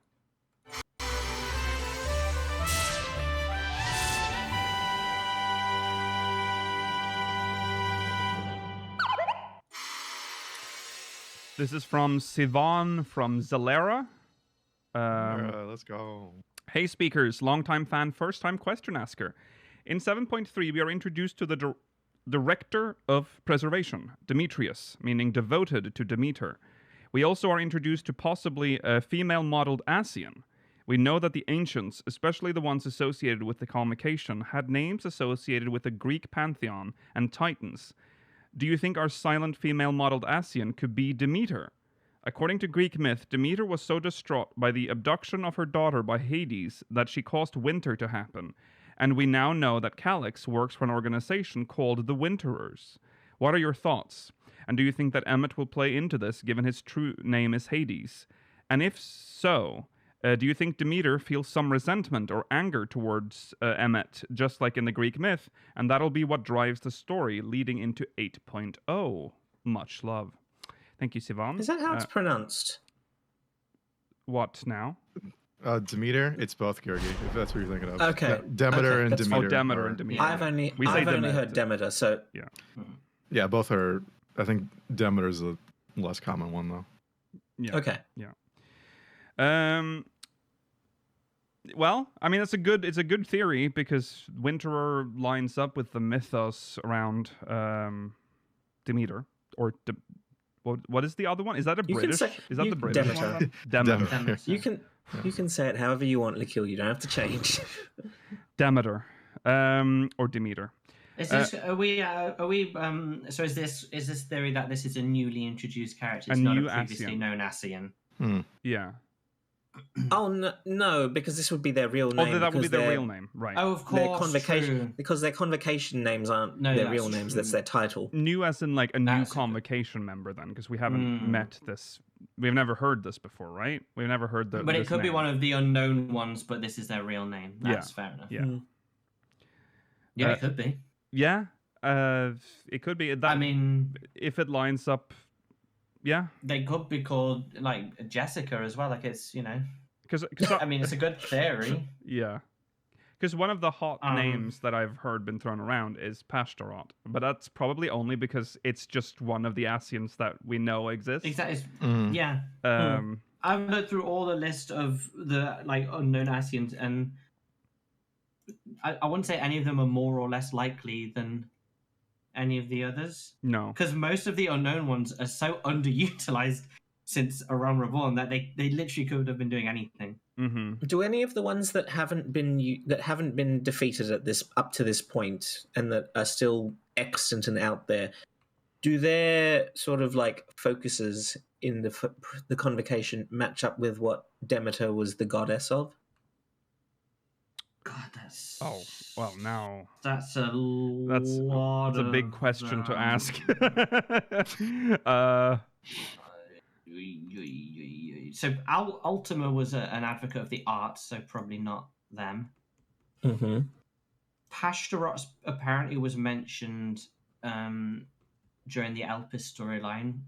This is from Sivan from Zalera. Let's go. Hey speakers, longtime fan, first time question asker. In 7.3 we are introduced to the director of preservation, Demetrius, meaning devoted to Demeter. We also are introduced to possibly a female modeled Ascian. We know that the ancients, especially the ones associated with the Convocation, had names associated with the Greek pantheon and titans. Do you think our silent female modeled Ascian could be Demeter? According to Greek myth, Demeter was so distraught by the abduction of her daughter by Hades that she caused winter to happen, and we now know that Calyx works for an organization called the Winterers. What are your thoughts? And do you think that Emmet will play into this, given his true name is Hades? And if so, do you think Demeter feels some resentment or anger towards Emmet, just like in the Greek myth, and that'll be what drives the story leading into 8.0? Much love. Thank you, Sivan. Is that how it's pronounced? What now? Demeter, it's both, Georgi, if that's what you're thinking of. Okay. Demeter Okay, and that's Demeter. Oh, Demeter are- and Demeter. I've only We say heard Demeter, so Yeah, both are. I think Demeter's a less common one though. Yeah. okay. Well, I mean, it's a good theory because Winterer lines up with the mythos around Demeter or what is the other one? Is that a You can British? say- Is that you- the British Demeter. one? Demeter. Demeter. You can say it however you want, Likil. You don't have to change. Demeter. Or Demeter. Is this? Are we? So is this theory that this is a newly introduced character? It's not new a previously Ascian. known Ascian. Yeah. Oh no, because this would be their real name. Oh, that would be because their real name, right? Oh, of Their course. convocation, True. because their convocation names aren't No, their that's real names. That's true. their title. New as in like a new That's- convocation member then, because we haven't Mm. met this. We've never heard this before, right? We've never heard the. But it this could be name. one of the unknown ones, but this is their real name. That's fair enough. Yeah. Yeah, Uh, it could be. Yeah. It could be that. I mean, if it lines up, yeah. they could be called like Jessica as well. Like it's Because I mean, it's a good theory. yeah. Because one of the hot Um, names that I've heard been thrown around is Pastorot, but that's probably only because it's just one of the Ascians that we know exists. Exactly. Mm. Yeah. I've looked through all the list of the like unknown Ascians, and I wouldn't say any of them are more or less likely than any of the others, No. because most of the unknown ones are so underutilized since A Realm Reborn that they literally could have been doing anything. Mm-hmm. Do any of the ones that haven't been defeated up to this point and that are still extant and out there, do their sort of like focuses in the convocation match up with what Demeter was the goddess of? God, that's Oh, well, now that's a that's lot. a big of, question to ask. So Ultima was an advocate of the arts, so probably not them. Mm-hmm. Pastorot apparently was mentioned during the Elpis storyline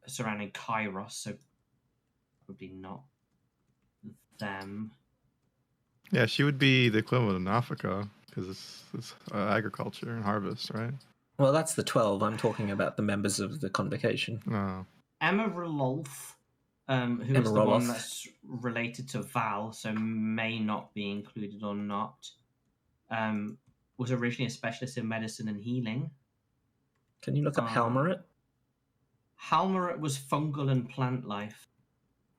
surrounding Kairos, so probably not them. Yeah, she would be the equivalent of Nafika because it's agriculture and harvest, right? Well, that's the 12. I'm talking about the members of the convocation. No. Emma Rololf, who Emma is the one Roloff. that's related to Val, so may not be included or not, was originally a specialist in medicine and healing. Can you look up Halmaret? Halmaret was fungal and plant life.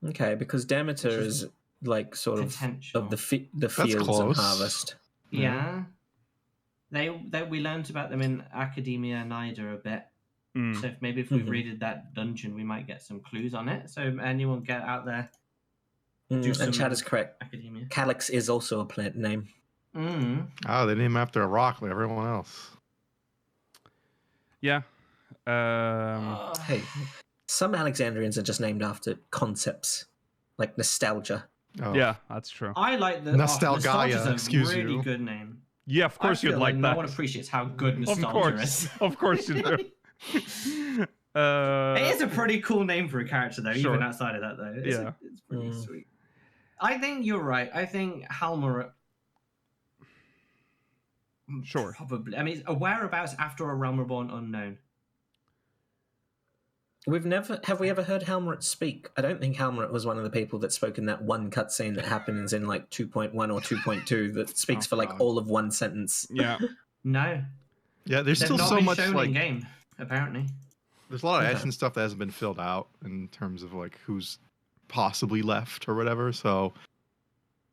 Okay, because Demeter Which is like sort of Potential. the fields and close. harvest. Yeah. They we learned about them in Academia Nida a bit. Mm. So maybe if we Mhm. raided that dungeon, we might get some clues on it. So anyone get out there, And Chad is correct. Academia. Calyx is also a plant name. Oh, they named him after a rock like everyone else. Yeah. Hey, some Alexandrians are just named after concepts, like nostalgia. Oh. Yeah, that's true. I like the Nostalgaia, Nostalgia's a excuse really you. good name. Yeah, of course I you'd feel like no that. one appreciates how good Of Nostalgia course. is. Of course you do. It is a pretty cool name for a character, though. Sure. Even outside of that, though, it's pretty sweet. I think you're right. I think Halmaret. Sure. Probably. I mean, a whereabouts after A Realm Reborn unknown. Have we ever heard Halmaret speak? I don't think Halmaret was one of the people that spoke in that one cutscene that happens in like 2.1 or 2.2 that speaks for like God. all of one sentence. Yeah. No, Yeah, there's they've still not so been much shown like in game. Apparently, there's a lot of Okay. Ascian stuff that hasn't been filled out in terms of like who's possibly left or whatever. So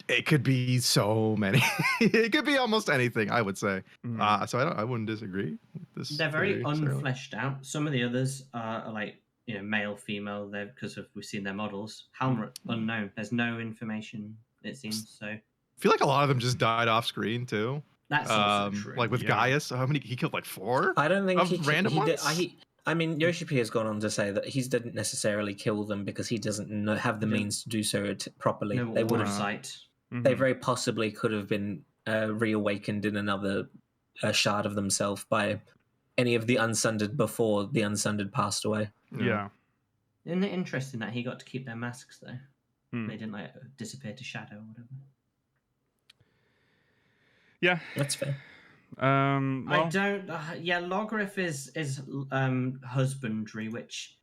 it could be so many. It could be almost anything, I would say. Mm. So I wouldn't disagree with this. they're very theory, necessarily. unfleshed out. Some of the others are like male, female. They're because we've seen their models. Halmaret unknown. There's no information. It seems so. I feel like a lot of them just died off screen too. That's also true. Like with Yeah. Gaius, how many he killed? Like 4. I don't think Of random ones? I mean, Yoshi-P has gone on to say that he didn't necessarily kill them because he doesn't have the Yeah. means to do so properly. no They would have. oversight. They Mhm. very possibly could have been reawakened in another shard of themselves by any of the Unsundered before the Unsundered passed away. Yeah. Isn't it interesting that he got to keep their masks though? Hmm. They didn't like disappear to shadow or whatever. Yeah. That's fair. I Well, don't. Yeah, Logriff is husbandry, which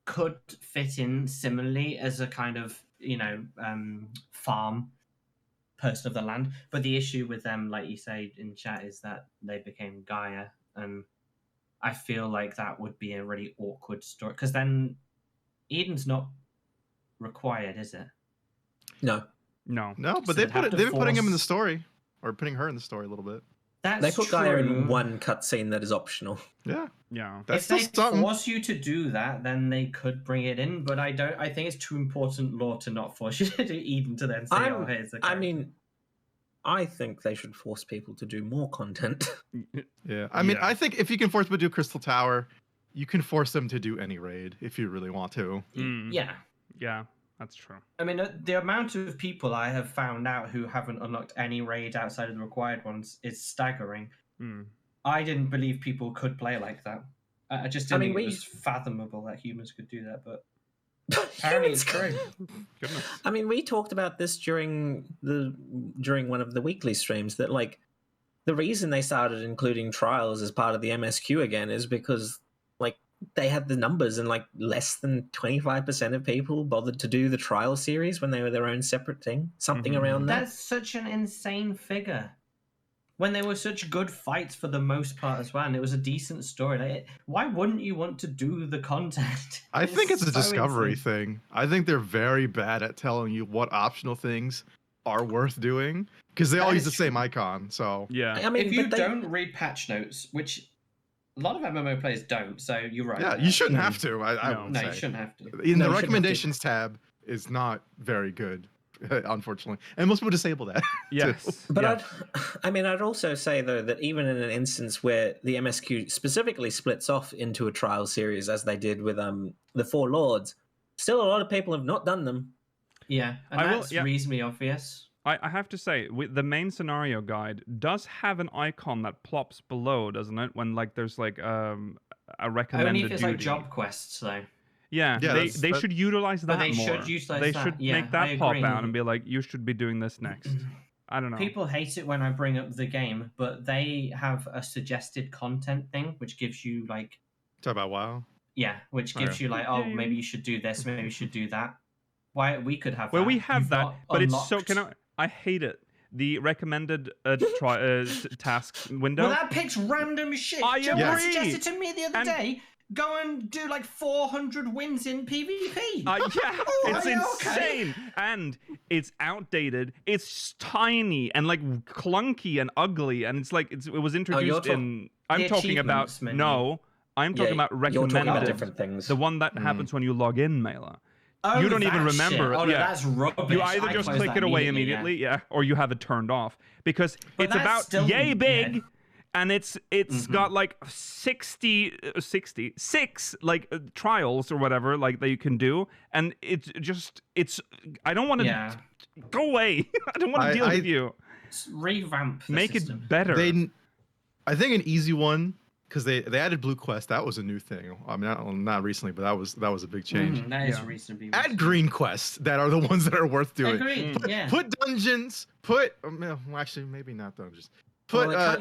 could fit in similarly as a kind of farm person of the land. But the issue with them, like you say in chat, is that they became Gaia, and I feel like that would be a really awkward story because then Eden's not required, is it? No. no. No, but So they've been putting him in the force- story, or putting her in the story a little bit. That's They put true. Gaia in one cutscene that is optional. Yeah, Yeah. that's If they still something. force you to do that, then they could bring it in. But I don't. I think it's too important lore to not force you to do Eden to then say, "Oh, here's the." I character." mean, I think they should force people to do more content. Yeah, I mean, Yeah. I think if you can force them to do Crystal Tower, you can force them to do any raid if you really want to. Mm. Yeah. Yeah, that's true. I mean, the amount of people I have found out who haven't unlocked any raids outside of the required ones is staggering. Mm. I didn't believe people could play like that. I just didn't mean, think it we- was fathomable that humans could do that, but apparently it's true. Goodness. I mean, we talked about this during one of the weekly streams that like the reason they started including trials as part of the MSQ again is because like they had the numbers and like less than 25% of people bothered to do the trial series when they were their own separate thing, something Mhm. around that. That's such an insane figure. When they were such good fights for the most part as well, and it was a decent story. Like, why wouldn't you want to do the content? I think it's a so discovery insane. thing. I think they're very bad at telling you what optional things are worth doing because they all That use the is same true. icon. So Yeah. I mean, If you but they, don't read patch notes, which a lot of MMO players don't, so you're right. yeah, you shouldn't Mm. have to. I No. would No, say. you shouldn't have to. In No, the you shouldn't have to. recommendations tab is not very good, unfortunately, and most people disable that. Yes. But yeah. I'd also say though that even in an instance where the MSQ specifically splits off into a trial series as they did with the Four Lords, still a lot of people have not done them. Yeah, and I will- that's yeah. reasonably obvious. I have to say, the main scenario guide does have an icon that plops below, doesn't it? When like there's like a recommended Only if it's like duty. job quests, though. Yeah, Yeah, they that's- should utilize that they more. should utilize they that. should Yeah, make that I pop agree. out and be like, you should be doing this next. I don't know. People hate it when I bring up the game, but they have a suggested content thing, which gives you like, Talk about WoW. yeah, which gives Okay. you like, oh, maybe you should do this, maybe you should do that. Why we could have Well, that. we have You've that, not but it's so. unlocked- I hate it. The recommended tasks window. Well, that picks random shit. I Do you know what agree. suggested to me the other And- day? Go and do like 400 wins in PvP. Yeah, Oh, it's are you okay? insane, and it's outdated. It's tiny and like clunky and ugly, and it's like it was introduced in. I'm The talking about achievements menu. no. I'm talking about You're recommended. talking about different things. The one that happens when you log in, Mailer. Oh, you don't even that remember shit. it. Oh, no, Yeah. that's rubbish. You either I just closed click that it away yeah. immediately, yeah, or you have it turned off because But it's that's about still- yay big, yeah. and it's Mhm. got like 66 like trials or whatever like that you can do, and it's I don't want to Yeah. go away. I don't want to deal with you. Revamp the Make system. it better. I think an easy one because they added Blue Quest. That was a new thing. I mean, not recently, but that was a big change. That is Yeah. reasonably. Add Green Quests that are the ones that are worth doing. Agreed. Yeah. Put dungeons. Well, actually, maybe not dungeons. Put Well,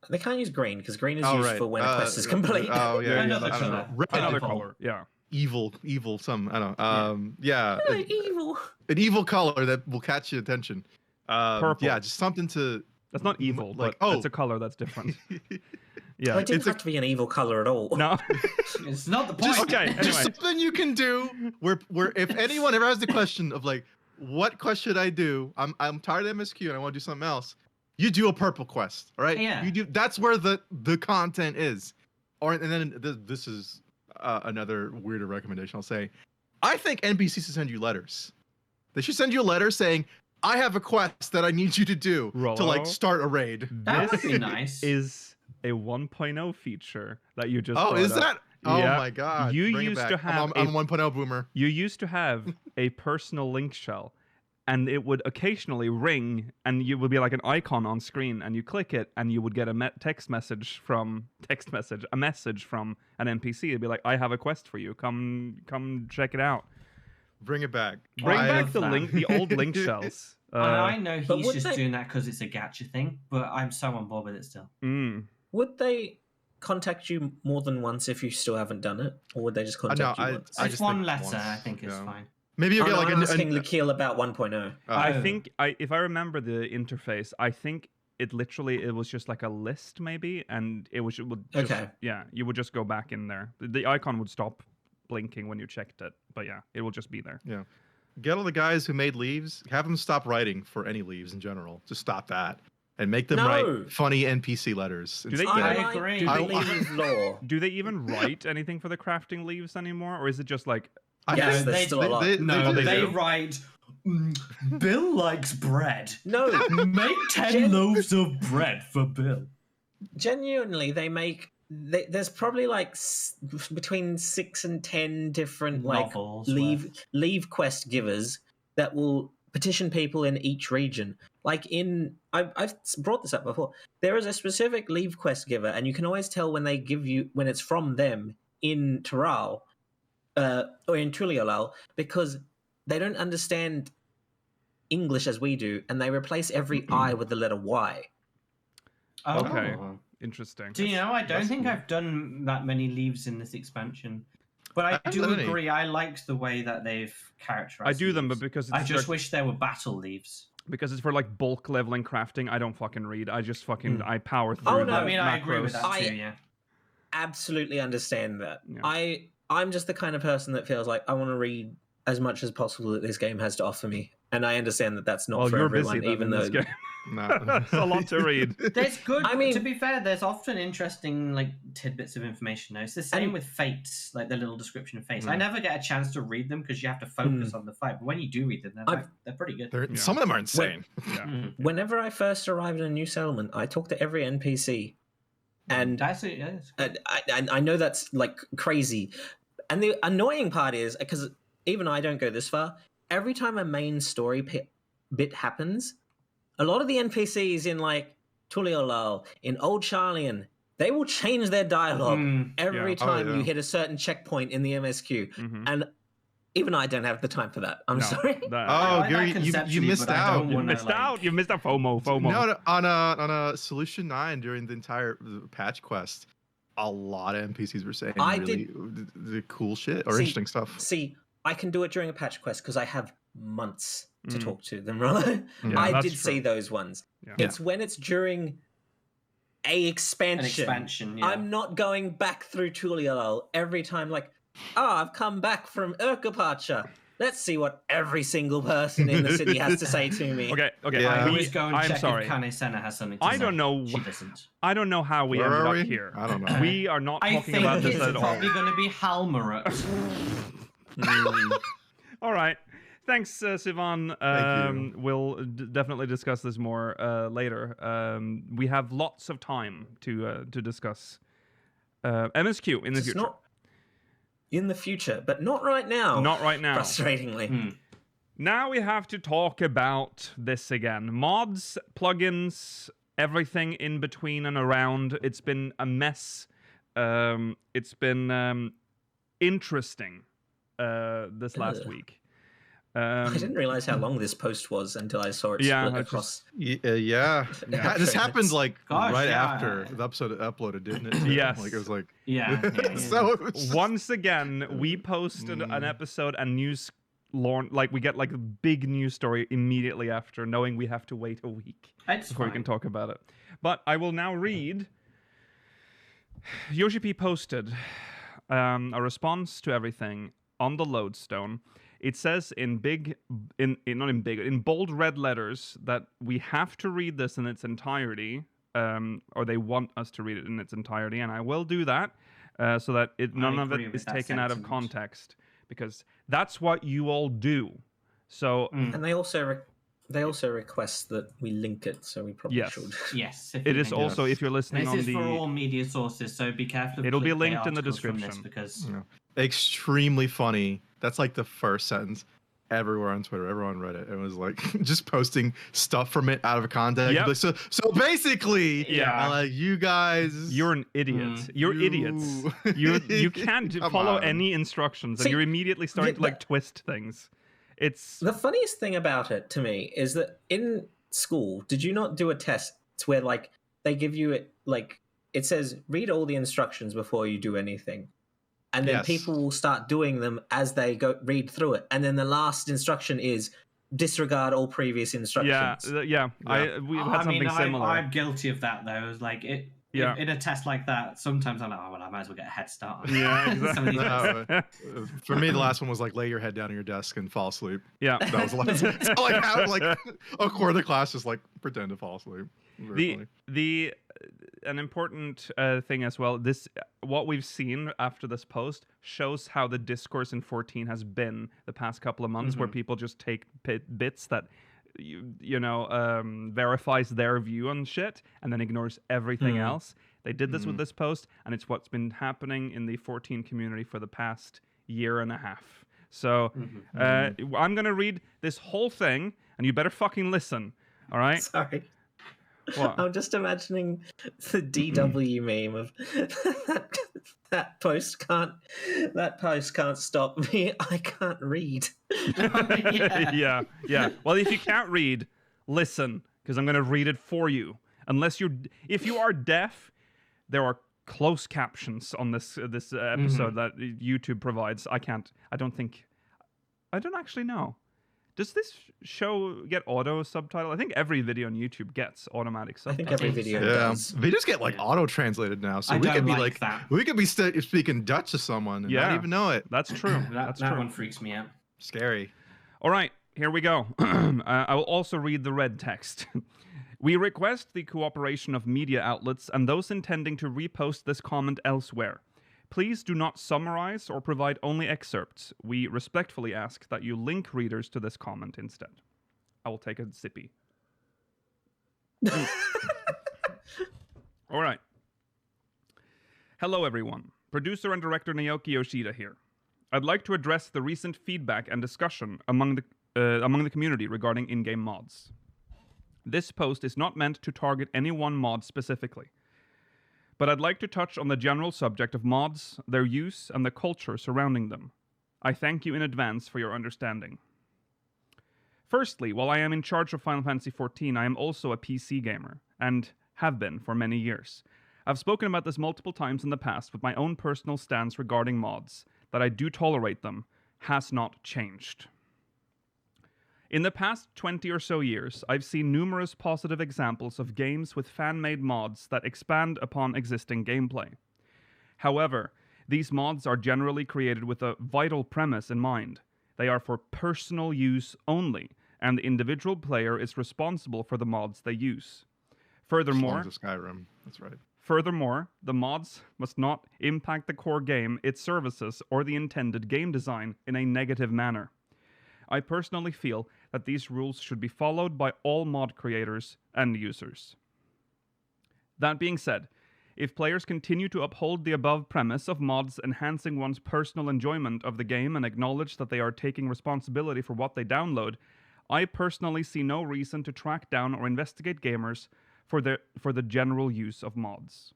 they can't use green because green is oh, used right. for when a quest is complete. Oh yeah, Another I don't know. color. Red, Another Purple. color, yeah. evil, some I don't know. Yeah, Evil. an evil color that will catch your attention. Purple. Yeah, just something to. That's not evil, like, but oh. it's a color that's different. Well, Yeah. it didn't it's a- have to be an evil color at all. No. It's not the point. Okay, Just anyway. something you can do where if anyone ever has the question of like, what quest should I do? I'm tired of MSQ and I want to do something else. You do a purple quest, all right? Yeah. You do. That's where the content is. And then this is another weirder recommendation. I'll say, I think NPCs should send you letters. They should send you a letter saying, I have a quest that I need you to do to Rollo? like start a raid. That would This be nice. is a 1.0 feature that you just Oh, brought is up. that? Oh Yeah. my god. You Bring it used back. to have I'm 1.0 boomer. You used to have a personal link shell and it would occasionally ring, and you would be like an icon on screen, and you click it, and you would get a message from an NPC. It'd be like, "I have a quest for you. Come check it out." Bring it back. Bring I back love the that. the old link shells. I know but he's would just they- doing that because it's a gacha thing, but I'm so on board with it still. Would they contact you more than once if you still haven't done it, or would they just contact you once? I It's just one think letter, once, I think is yeah. fine. Maybe you'll Oh, get no, like I'm asking an Lakil about 1.0. I Oh. think if I remember the interface, I think it was just like a list maybe, and it would just, Okay. yeah, you would just go back in there. The icon would stop blinking when you checked it, but yeah, it will just be there. Yeah. Get all the guys who made leaves, have them stop writing for any leaves in general. Just stop that. And make them No. write funny NPC letters. Do they instead. I like agree. to I- believe law. Do they even write anything for the crafting leaves anymore, or is it just like I Yes, think there's still a lot. No, they they do. write. Bill likes bread. No, Make 10 Gen- loaves of bread for Bill. genuinely, there's probably like between 6 and 10 different like Novels leave quest givers that will petition people in each region. Like I've brought this up before. There is a specific leave quest giver, and you can always tell when it's from them in Taral or in Tuliolal, because they don't understand English as we do, and they replace every I with the letter Y. Oh. Okay. interesting? Do you know, I don't That's think cool. I've done that many leaves in this expansion. But I haven't do done any. agree, I liked the way that they've characterized I do them, but leaves. because I it's just for, wish there were battle leaves. because it's for like bulk leveling crafting. I don't fucking read. I just fucking I power through. Oh, the no, I mean, I agree with macros. that I- too, yeah. Absolutely understand that. Yeah. I'm just the kind of person that feels like I want to read as much as possible that this game has to offer me, and I understand that that's not Well, for you're everyone. busy then Even in though this game. No. That's a lot to read. There's good. I mean- to be fair, there's often interesting like tidbits of information. Though it's the same And- with fates, like the little description of fates. Mm. I never get a chance to read them because you have to focus on the fight. But when you do read them, they're pretty good. They're, Yeah. Some of them are insane. Yeah. Mm. whenever I first arrived in a new settlement, I talked to every NPC, and That's it. Yeah, it's good. I know that's like crazy. And the annoying part is because even I don't go this far. Every time a main story bit happens, a lot of the NPCs in like Tuliolal, in Old Charlian, they will change their dialogue Mm. every Yeah. time yeah. you hit a certain checkpoint in the MSQ. Mhm. And even I don't have the time for that. I'm No, sorry. that- Oh, like Gary, that you conceptually, missed but I out. don't you wanna, missed like- out. You missed out. FOMO. No, on a Solution 9 during the entire patch quest, a lot of NPCs were saying I really the cool shit or See, interesting stuff. See, I can do it during a patch quest because I have months to Mm. talk to them, right? Yeah, I that's did true. see those ones. Yeah. It's when it's during a expansion. An expansion. Yeah. I'm not going back through Tuliolal every time like, I've come back from Urkapacha. Let's see what every single person in the city has to say to me. Okay. Okay. Yeah. I we- always go and I'm check sorry. if Kane Senna has something to I say. don't know. She doesn't. I don't know how we Where ended are up we? here. I don't know. We are not I talking think about this it's at all. probably going to be Halmarat. Mm. All right. Thanks, Sivan. Thank you. We'll definitely discuss this more later. We have lots of time to discuss MSQ in the It's future. not in the future, but not right now. Not right now. Frustratingly. Hmm. Now we have to talk about this again. Mods, plugins, everything in between and around. It's been a mess. It's been interesting this last Ugh. week. I didn't realize how long this post was until I saw it Yeah, split it's across. Yeah. Yeah. This happened like Gosh, right yeah. after the episode uploaded, didn't it? Yes. Like it was like Yeah. yeah. so it was Once again, we post an episode and news like we get like a big news story immediately after, knowing we have to wait a week It's before we fine. can talk about it. But I will now read. Yoshi-P posted a response to everything on the lodestone. It says in bold red letters that we have to read this in its entirety, or they want us to read it in its entirety, and I will do that so that none of agree it with is that taken out of sentiment. context, because that's what you all do. So And they also request that we link it, so we probably Yes. should. Yes. if it you is think also, if you're listening This on is the... for all media sources, so be careful. of It'll be clickbait linked in the articles from this description. because extremely funny. That's like the first sentence. everywhere on Twitter, everyone read it. It was like just posting stuff from it out of context. Yep. Like, so basically, Yeah. you guys, You're an idiot. You're idiots. You can't Come follow on. any instructions, and See, you're immediately starting to yeah, like twist things. It's The funniest thing about it to me is that in school, did you not do a test where like they give you it like it says read all the instructions before you do anything, and then Yes. people will start doing them as they go read through it, and then the last instruction is disregard all previous instructions. yeah. We had something similar. I'm guilty of that though. It's like it. Yeah. In a test like that, sometimes I'm like, oh well, I might as well get a head start. On Yeah, some of these exactly. tests. For me, the last one was like lay your head down on your desk and fall asleep. Yeah. That was the last. That's all I had. Like a quarter of the class just like pretend to fall asleep. Very funny. An important thing as well. What we've seen after this post shows how the discourse in 14 has been the past couple of months, where people just take bits that verifies their view on shit and then ignores everything else. They did this with this post, and it's what's been happening in the 14 community for the past year and a half. So I'm gonna read this whole thing, and you better fucking listen. All right? Sorry. What? I'm just imagining the DW meme of that post can't stop me. I can't read. Yeah. Well, if you can't read, listen, because I'm going to read it for you. If you are deaf, there are closed captions on this episode that YouTube provides. I don't actually know. Does this show get auto subtitle? I think every video on YouTube gets automatic I think subtitles. every video does. They just get like auto translated now, so I we don't could be like that. we could be speaking Dutch to someone and not even know it. That's true. That one freaks me out. Scary. All right, here we go. I will also read the red text. We request the cooperation of media outlets and those intending to repost this comment elsewhere. Please do not summarize or provide only excerpts. We respectfully ask that you link readers to this comment instead. I will take a sippy. All right. Hello, everyone. Producer and director Naoki Yoshida here. I'd like to address the recent feedback and discussion among the community regarding in-game mods. This post is not meant to target any one mod specifically, but I'd like to touch on the general subject of mods, their use, and the culture surrounding them. I thank you in advance for your understanding. Firstly, while I am in charge of Final Fantasy XIV, I am also a PC gamer, and have been for many years. I've spoken about this multiple times in the past, but my own personal stance regarding mods, that I do tolerate them, has not changed. In the past 20 or so years, I've seen numerous positive examples of games with fan-made mods that expand upon existing gameplay. However, these mods are generally created with a vital premise in mind. They are for personal use only, and the individual player is responsible for the mods they use. Furthermore, Skyrim. That's right. Furthermore, the mods must not impact the core game, its services, or the intended game design in a negative manner. I personally feel that these rules should be followed by all mod creators and users. That being said, if players continue to uphold the above premise of mods enhancing one's personal enjoyment of the game and acknowledge that they are taking responsibility for what they download, I personally see no reason to track down or investigate gamers for the general use of mods.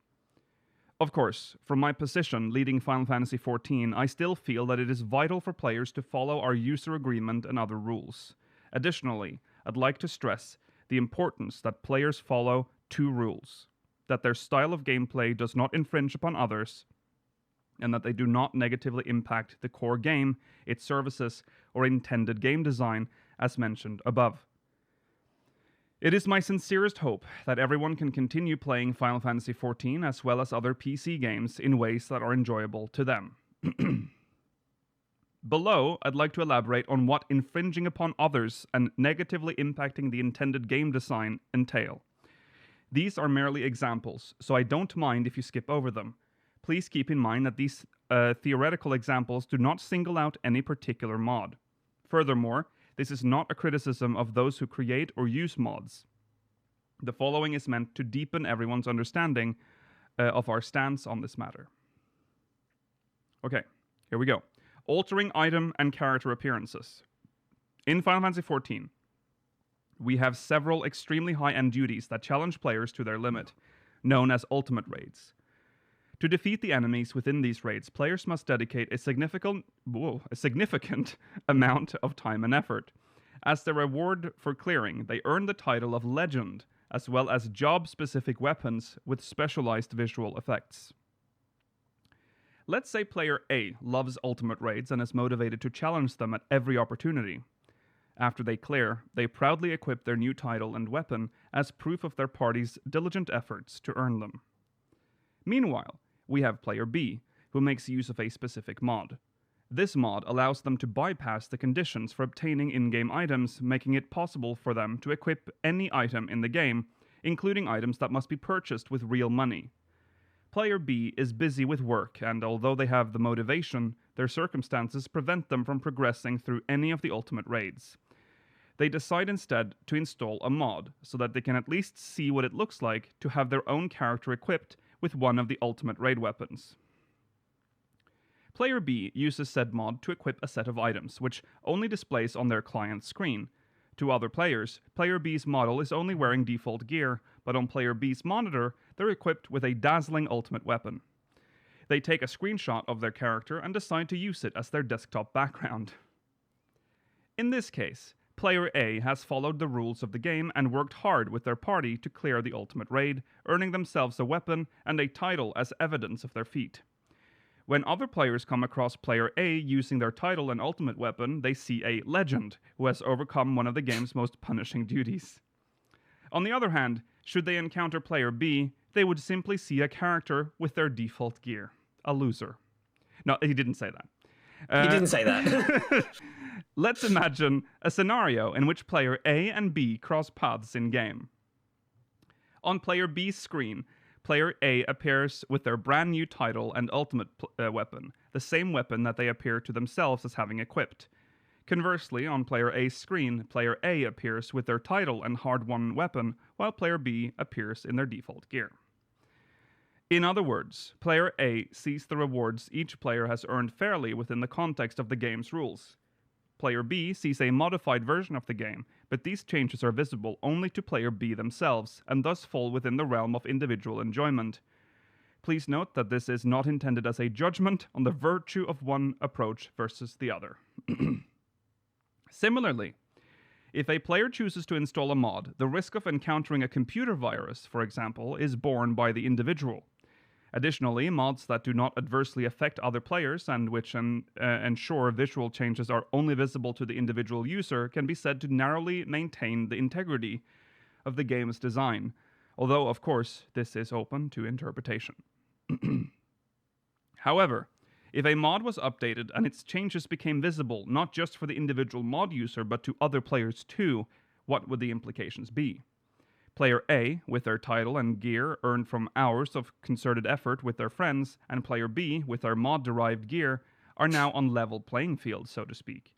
Of course, from my position leading Final Fantasy XIV, I still feel that it is vital for players to follow our user agreement and other rules. Additionally, I'd like to stress the importance that players follow two rules: that their style of gameplay does not infringe upon others, and that they do not negatively impact the core game, its services, or intended game design, as mentioned above. It is my sincerest hope that everyone can continue playing Final Fantasy XIV as well as other PC games in ways that are enjoyable to them. Below, I'd like to elaborate on what infringing upon others and negatively impacting the intended game design entail. These are merely examples, so I don't mind if you skip over them. Please keep in mind that these theoretical examples do not single out any particular mod. Furthermore, this is not a criticism of those who create or use mods. The following is meant to deepen everyone's understanding of our stance on this matter. Okay, here we go. Altering item and character appearances. In Final Fantasy XIV, we have several extremely high-end duties that challenge players to their limit, known as ultimate raids. To defeat the enemies within these raids, players must dedicate a significant amount of time and effort. As the reward for clearing, they earn the title of Legend, as well as job-specific weapons with specialized visual effects. Let's say player A loves ultimate raids and is motivated to challenge them at every opportunity. After they clear, they proudly equip their new title and weapon as proof of their party's diligent efforts to earn them. Meanwhile, we have player B, who makes use of a specific mod. This mod allows them to bypass the conditions for obtaining in-game items, making it possible for them to equip any item in the game, including items that must be purchased with real money. Player B is busy with work, and although they have the motivation, their circumstances prevent them from progressing through any of the ultimate raids. They decide instead to install a mod, so that they can at least see what it looks like to have their own character equipped with one of the ultimate raid weapons. Player B uses said mod to equip a set of items, which only displays on their client screen. To other players, Player B's model is only wearing default gear, but on Player B's monitor, they're equipped with a dazzling ultimate weapon. They take a screenshot of their character and decide to use it as their desktop background. In this case, Player A has followed the rules of the game and worked hard with their party to clear the ultimate raid, earning themselves a weapon and a title as evidence of their feat. When other players come across Player A using their title and ultimate weapon, they see a legend who has overcome one of the game's most punishing duties. On the other hand, should they encounter Player B, they would simply see a character with their default gear. A loser. No, he didn't say that. He didn't say that. Let's imagine a scenario in which Player A and B cross paths in-game. On Player B's screen, Player A appears with their brand new title and ultimate weapon, the same weapon that they appear to themselves as having equipped. Conversely, on Player A's screen, Player A appears with their title and hard-won weapon, while Player B appears in their default gear. In other words, Player A sees the rewards each player has earned fairly within the context of the game's rules. Player B sees a modified version of the game, but these changes are visible only to Player B themselves, and thus fall within the realm of individual enjoyment. Please note that this is not intended as a judgment on the virtue of one approach versus the other. Similarly, if a player chooses to install a mod, the risk of encountering a computer virus, for example, is borne by the individual. Additionally, mods that do not adversely affect other players and which ensure visual changes are only visible to the individual user can be said to narrowly maintain the integrity of the game's design, although, of course, this is open to interpretation. However, if a mod was updated and its changes became visible not just for the individual mod user but to other players too, what would the implications be? Player A, with their title and gear earned from hours of concerted effort with their friends, and Player B, with their mod-derived gear, are now on level playing field, so to speak.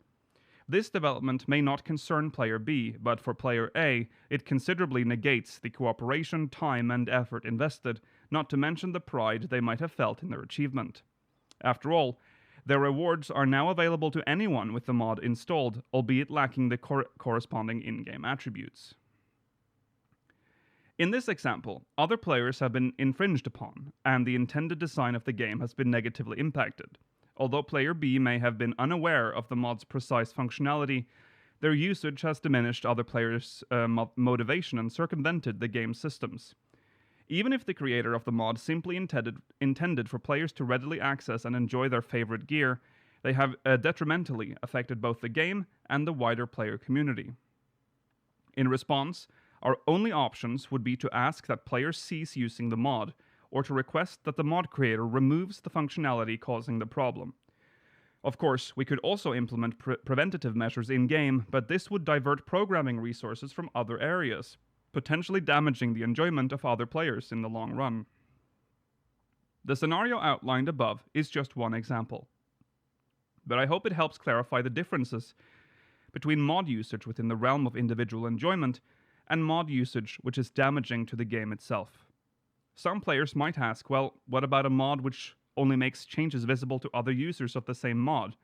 This development may not concern Player B, but for Player A, it considerably negates the cooperation, time, and effort invested, not to mention the pride they might have felt in their achievement. After all, their rewards are now available to anyone with the mod installed, albeit lacking the corresponding in-game attributes. In this example, other players have been infringed upon, and the intended design of the game has been negatively impacted. Although Player B may have been unaware of the mod's precise functionality, their usage has diminished other players' motivation and circumvented the game's systems. Even if the creator of the mod simply intended for players to readily access and enjoy their favorite gear, they have detrimentally affected both the game and the wider player community. In response, our only options would be to ask that players cease using the mod, or to request that the mod creator removes the functionality causing the problem. Of course, we could also implement preventative measures in-game, but this would divert programming resources from other areas, potentially damaging the enjoyment of other players in the long run. The scenario outlined above is just one example, but I hope it helps clarify the differences between mod usage within the realm of individual enjoyment and mod usage which is damaging to the game itself. Some players might ask, well, what about a mod which only makes changes visible to other users of the same mod?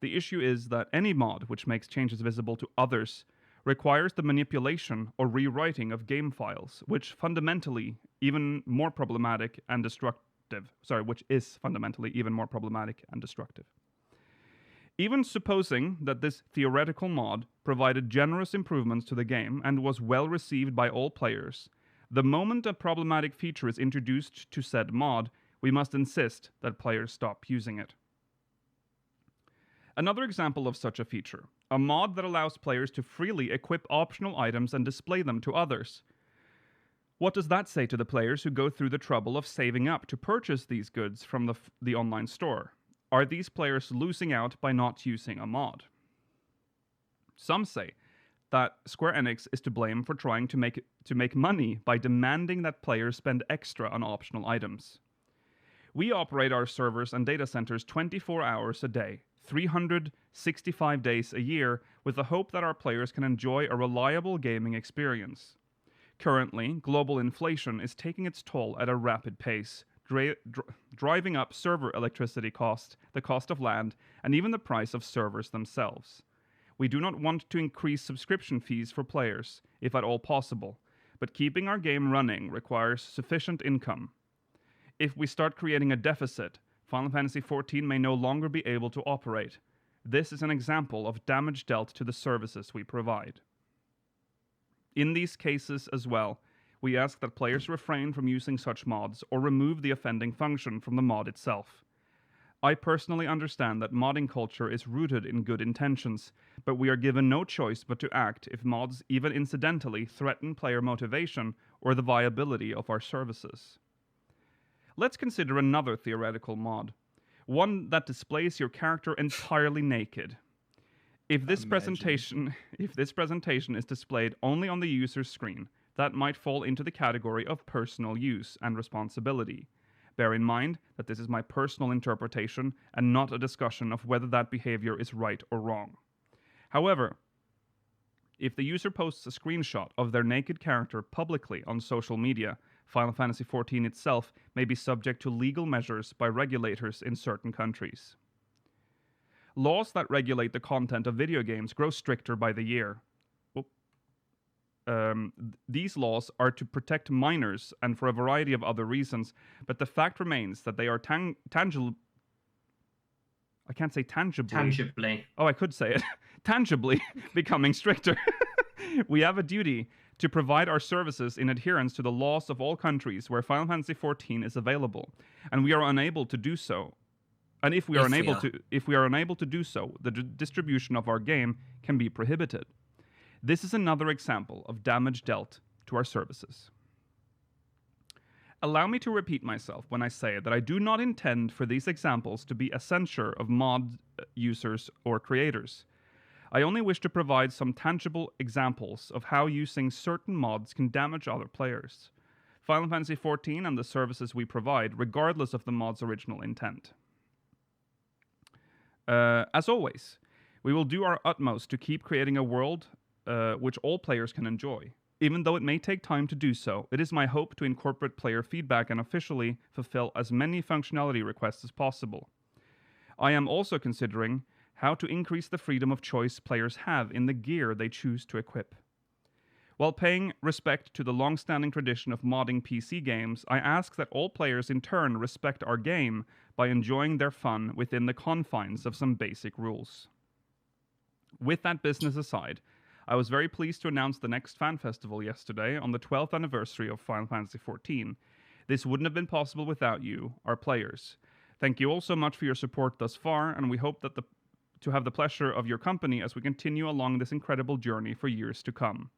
The issue is that any mod which makes changes visible to others requires the manipulation or rewriting of game files, which fundamentally even more problematic and destructive. Which is fundamentally even more problematic and destructive. Even supposing that this theoretical mod provided generous improvements to the game and was well received by all players, the moment a problematic feature is introduced to said mod, we must insist that players stop using it. Another example of such a feature, a mod that allows players to freely equip optional items and display them to others. What does that say to the players who go through the trouble of saving up to purchase these goods from the online store? Are these players losing out by not using a mod? Some say that Square Enix is to blame for trying to make money by demanding that players spend extra on optional items. We operate our servers and data centers 24 hours a day, 365 days a year, with the hope that our players can enjoy a reliable gaming experience. Currently, global inflation is taking its toll at a rapid pace, driving up server electricity cost, the cost of land, and even the price of servers themselves. We do not want to increase subscription fees for players, if at all possible, but keeping our game running requires sufficient income. If we start creating a deficit, Final Fantasy XIV may no longer be able to operate. This is an example of damage dealt to the services we provide. In these cases as well, we ask that players refrain from using such mods or remove the offending function from the mod itself. I personally understand that modding culture is rooted in good intentions, but we are given no choice but to act if mods even incidentally threaten player motivation or the viability of our services. Let's consider another theoretical mod, one that displays your character entirely naked. If this presentation is displayed only on the user's screen, that might fall into the category of personal use and responsibility. Bear in mind that this is my personal interpretation and not a discussion of whether that behavior is right or wrong. However, if the user posts a screenshot of their naked character publicly on social media, Final Fantasy XIV itself may be subject to legal measures by regulators in certain countries. Laws that regulate the content of video games grow stricter by the year. These laws are to protect minors and for a variety of other reasons, but the fact remains that they are tangibly. I can't say tangibly. Tangibly. Oh, I could say it. Tangibly becoming stricter. We have a duty to provide our services in adherence to the laws of all countries where Final Fantasy XIV is available, and we are unable to do so. And if we are unable to do so, the distribution of our game can be prohibited. This is another example of damage dealt to our services. Allow me to repeat myself when I say that I do not intend for these examples to be a censure of mod users or creators. I only wish to provide some tangible examples of how using certain mods can damage other players. Final Fantasy XIV and the services we provide, regardless of the mod's original intent. As always, we will do our utmost to keep creating a world which all players can enjoy. Even though it may take time to do so, it is my hope to incorporate player feedback and officially fulfill as many functionality requests as possible. I am also considering how to increase the freedom of choice players have in the gear they choose to equip. While paying respect to the long-standing tradition of modding PC games, I ask that all players in turn respect our game by enjoying their fun within the confines of some basic rules. With that business aside, I was very pleased to announce the next fan festival yesterday on the 12th anniversary of Final Fantasy XIV. This wouldn't have been possible without you, our players. Thank you all so much for your support thus far, and we hope that to have the pleasure of your company as we continue along this incredible journey for years to come.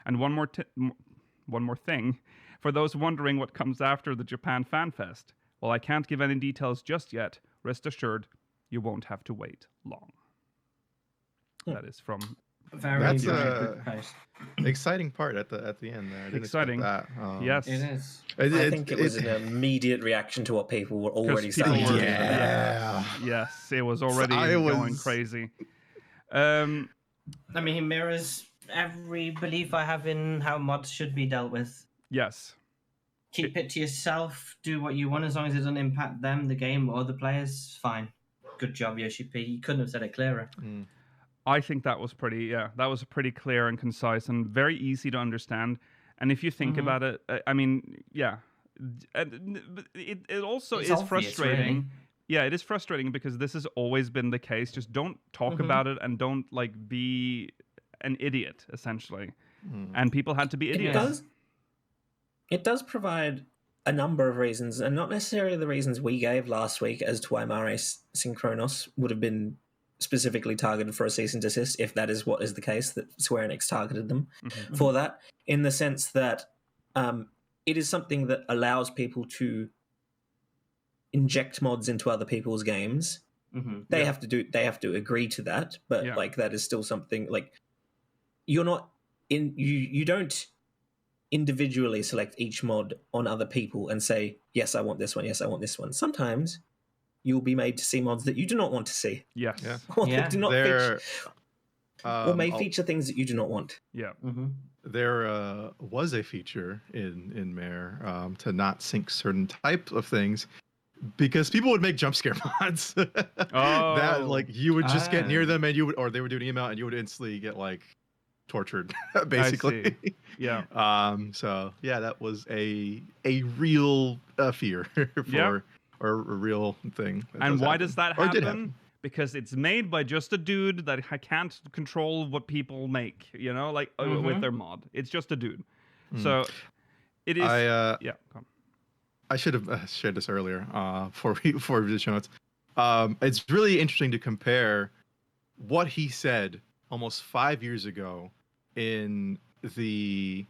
And one more thing, for those wondering what comes after the Japan Fan Fest, while I can't give any details just yet, rest assured you won't have to wait long. That is from. That's good post. exciting part at the end there. I didn't Exciting. expect that. Yes. It is. I think it was an immediate reaction to what people were already people saying. were- Yeah. Yes, it was already I going was- crazy. I mean, he mirrors every belief I have in how mods should be dealt with. Yes. Keep it to yourself. Do what you want as long as it doesn't impact them, the game, or the players. Fine. Good job, Yoshi-P. You couldn't have said it clearer. I think that was pretty clear and concise and very easy to understand. And if you think about it, I mean, yeah, it also It's is obvious, frustrating. really. Yeah, it is frustrating because this has always been the case. Just don't talk about it and don't like be an idiot, essentially. And people had to be idiots. It does provide a number of reasons, and not necessarily the reasons we gave last week as to why Mare Synchronos would have been specifically targeted for a cease and desist, if that is what is the case, that Square Enix targeted them for that, in the sense that it is something that allows people to inject mods into other people's games. They have to agree to that, but like that is still something like you're not in you don't individually select each mod on other people and say, yes, I want this one, yes, I want this one. Sometimes you'll be made to see mods that you do not want to see. Yes. Or that do not feature, or may I'll- feature things that you do not want. Yeah. There was a feature in Mare to not sync certain types of things because people would make jump scare mods. That like you would just get near them and you would, or they would do an email and you would instantly get like tortured, basically. Yeah. So yeah, that was a real fear for or a real thing. And why does that happen? Or did happen. Because it's made by just a dude that can't control what people make, you know, like with their mod. It's just a dude. So it is. Yeah. Come. I should have shared this earlier before we did the show notes. It's really interesting to compare what he said almost 5 years ago in the.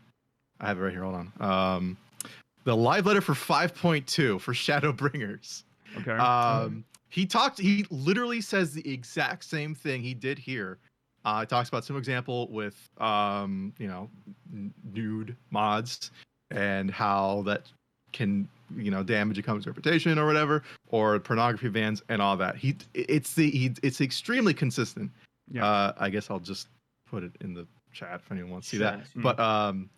I have it right here. Hold on. The live letter for 5.2 for Shadowbringers. Okay. He literally says the exact same thing he did here. He talks about some example with nude mods and how that can damage a company's reputation or whatever, or pornography bans and all that. It's extremely consistent. Yeah. I guess I'll just put it in the chat if anyone wants to see that. But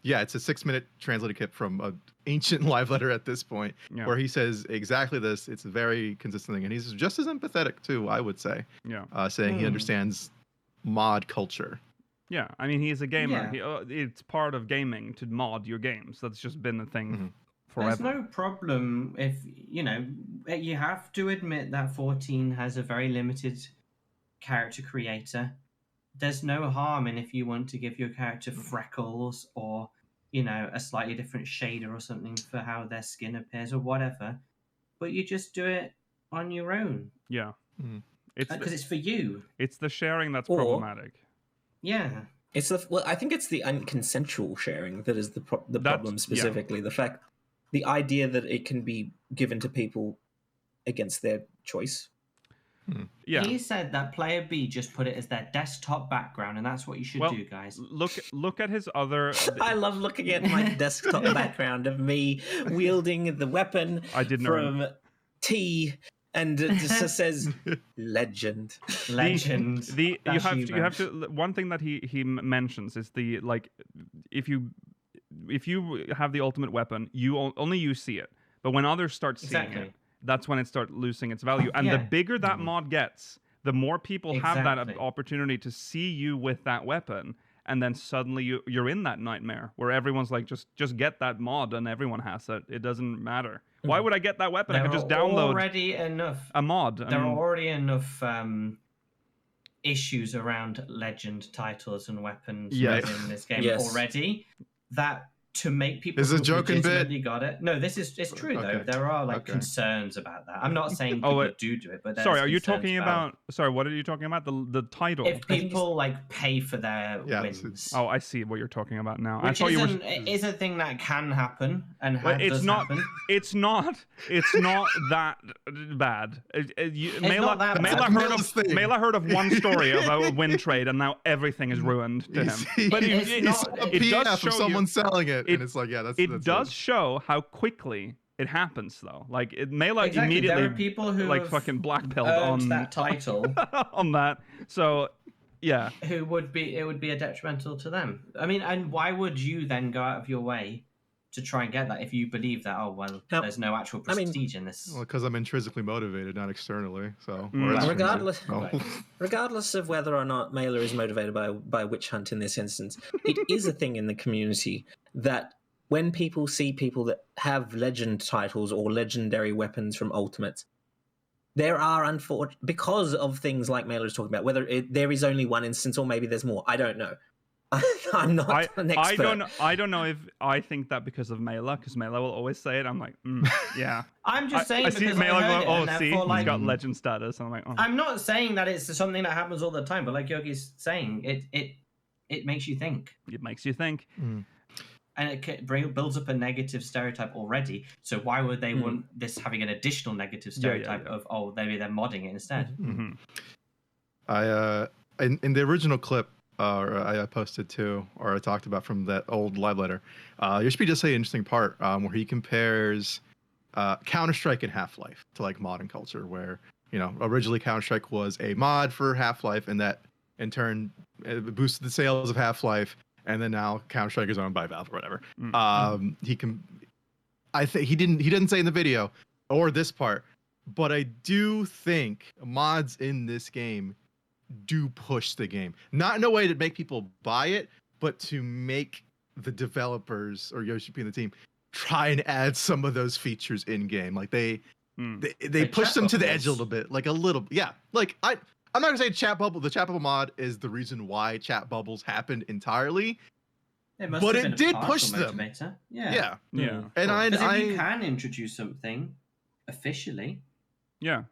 yeah, it's a 6-minute translated clip from an ancient live letter at this point, where he says exactly this. It's a very consistent thing, and he's just as empathetic too, I would say. Yeah. Saying he understands mod culture. Yeah, I mean, he's a gamer. It's part of gaming to mod your games. That's just been a thing forever. There's no problem if, you have to admit that 14 has a very limited character creator. There's no harm in if you want to give your character freckles or, a slightly different shader or something for how their skin appears or whatever. But you just do it on your own. Yeah. Because it's for you. It's the sharing that's problematic. Yeah. I think it's the unconsensual sharing that is the problem specifically. The idea that it can be given to people against their choice. Yeah. He said that player B just put it as their desktop background, and that's what you should do, guys. Look at his other. I love looking at my desktop background of me wielding the weapon from T, and it just says legend. Legend. You have to. One thing that he mentions is if you have the ultimate weapon, only you see it, but when others start seeing it, that's when it starts losing its value. And the bigger that mod gets, the more people have that opportunity to see you with that weapon, and then suddenly you're in that nightmare where everyone's like, just get that mod, and everyone has it. It doesn't matter. Why would I get that weapon? I could just download a mod. There are already enough issues around legend titles and weapons in this game already that to make people who legitimately got it. No, it's true though. There are concerns about that. I'm not saying people do it, but sorry, are you talking about? Sorry, what are you talking about? The title. If people pay for their wins. Oh, I see what you're talking about now. Which is a thing that can happen and does happen. It's not that bad. Mela heard of one story about a win trade, and now everything is ruined to him. But it does show someone selling it. And it's like, it does show how quickly it happens, though. Mela immediately, there are people who fucking black belt on that title on that. So, yeah, it would be a detrimental to them. I mean, and why would you then go out of your way to try and get that if you believe that, oh, well, Now, there's no actual I mean- prestige in this. Well, because I'm intrinsically motivated, not externally. So Mm. or Regardless, Oh. regardless of whether or not Mailer is motivated by witch hunt in this instance, it is a thing in the community that when people see people that have legend titles or legendary weapons from Ultimates, there are because of things like Mailer is talking about, whether there is only one instance or maybe there's more. I don't know. I'm not an expert. I don't know if I think that because of Mela, because Mela will always say it. I'm like, yeah. I'm just saying I because see I Mela heard going, it, oh, and see, therefore, he's got legend status. And I'm like, oh. I'm not saying that it's something that happens all the time, but like Yogi's saying, it makes you think. It makes you think. Mm. And it builds up a negative stereotype already. So why would they want this having an additional negative stereotype of, oh, maybe they're modding it instead? Mm-hmm. I in the original clip I posted too, or I talked about from that old live letter, Yoshi-P does say an interesting part where he compares Counter-Strike and Half-Life to like modern culture, where originally Counter-Strike was a mod for Half-Life, and that in turn boosted the sales of Half-Life, and then now Counter-Strike is owned by Valve or whatever. I think he didn't say in the video or this part, but I do think mods in this game do push the game, not in a way to make people buy it, but to make the developers or Yoshi-P and the team try and add some of those features in game. Like they push them to the edge a little bit, like a little. Yeah, like I'm not gonna say the chat bubble mod is the reason why chat bubbles happened entirely, but it did push them. Yeah. Yeah. And Because if you can introduce something officially, Yeah.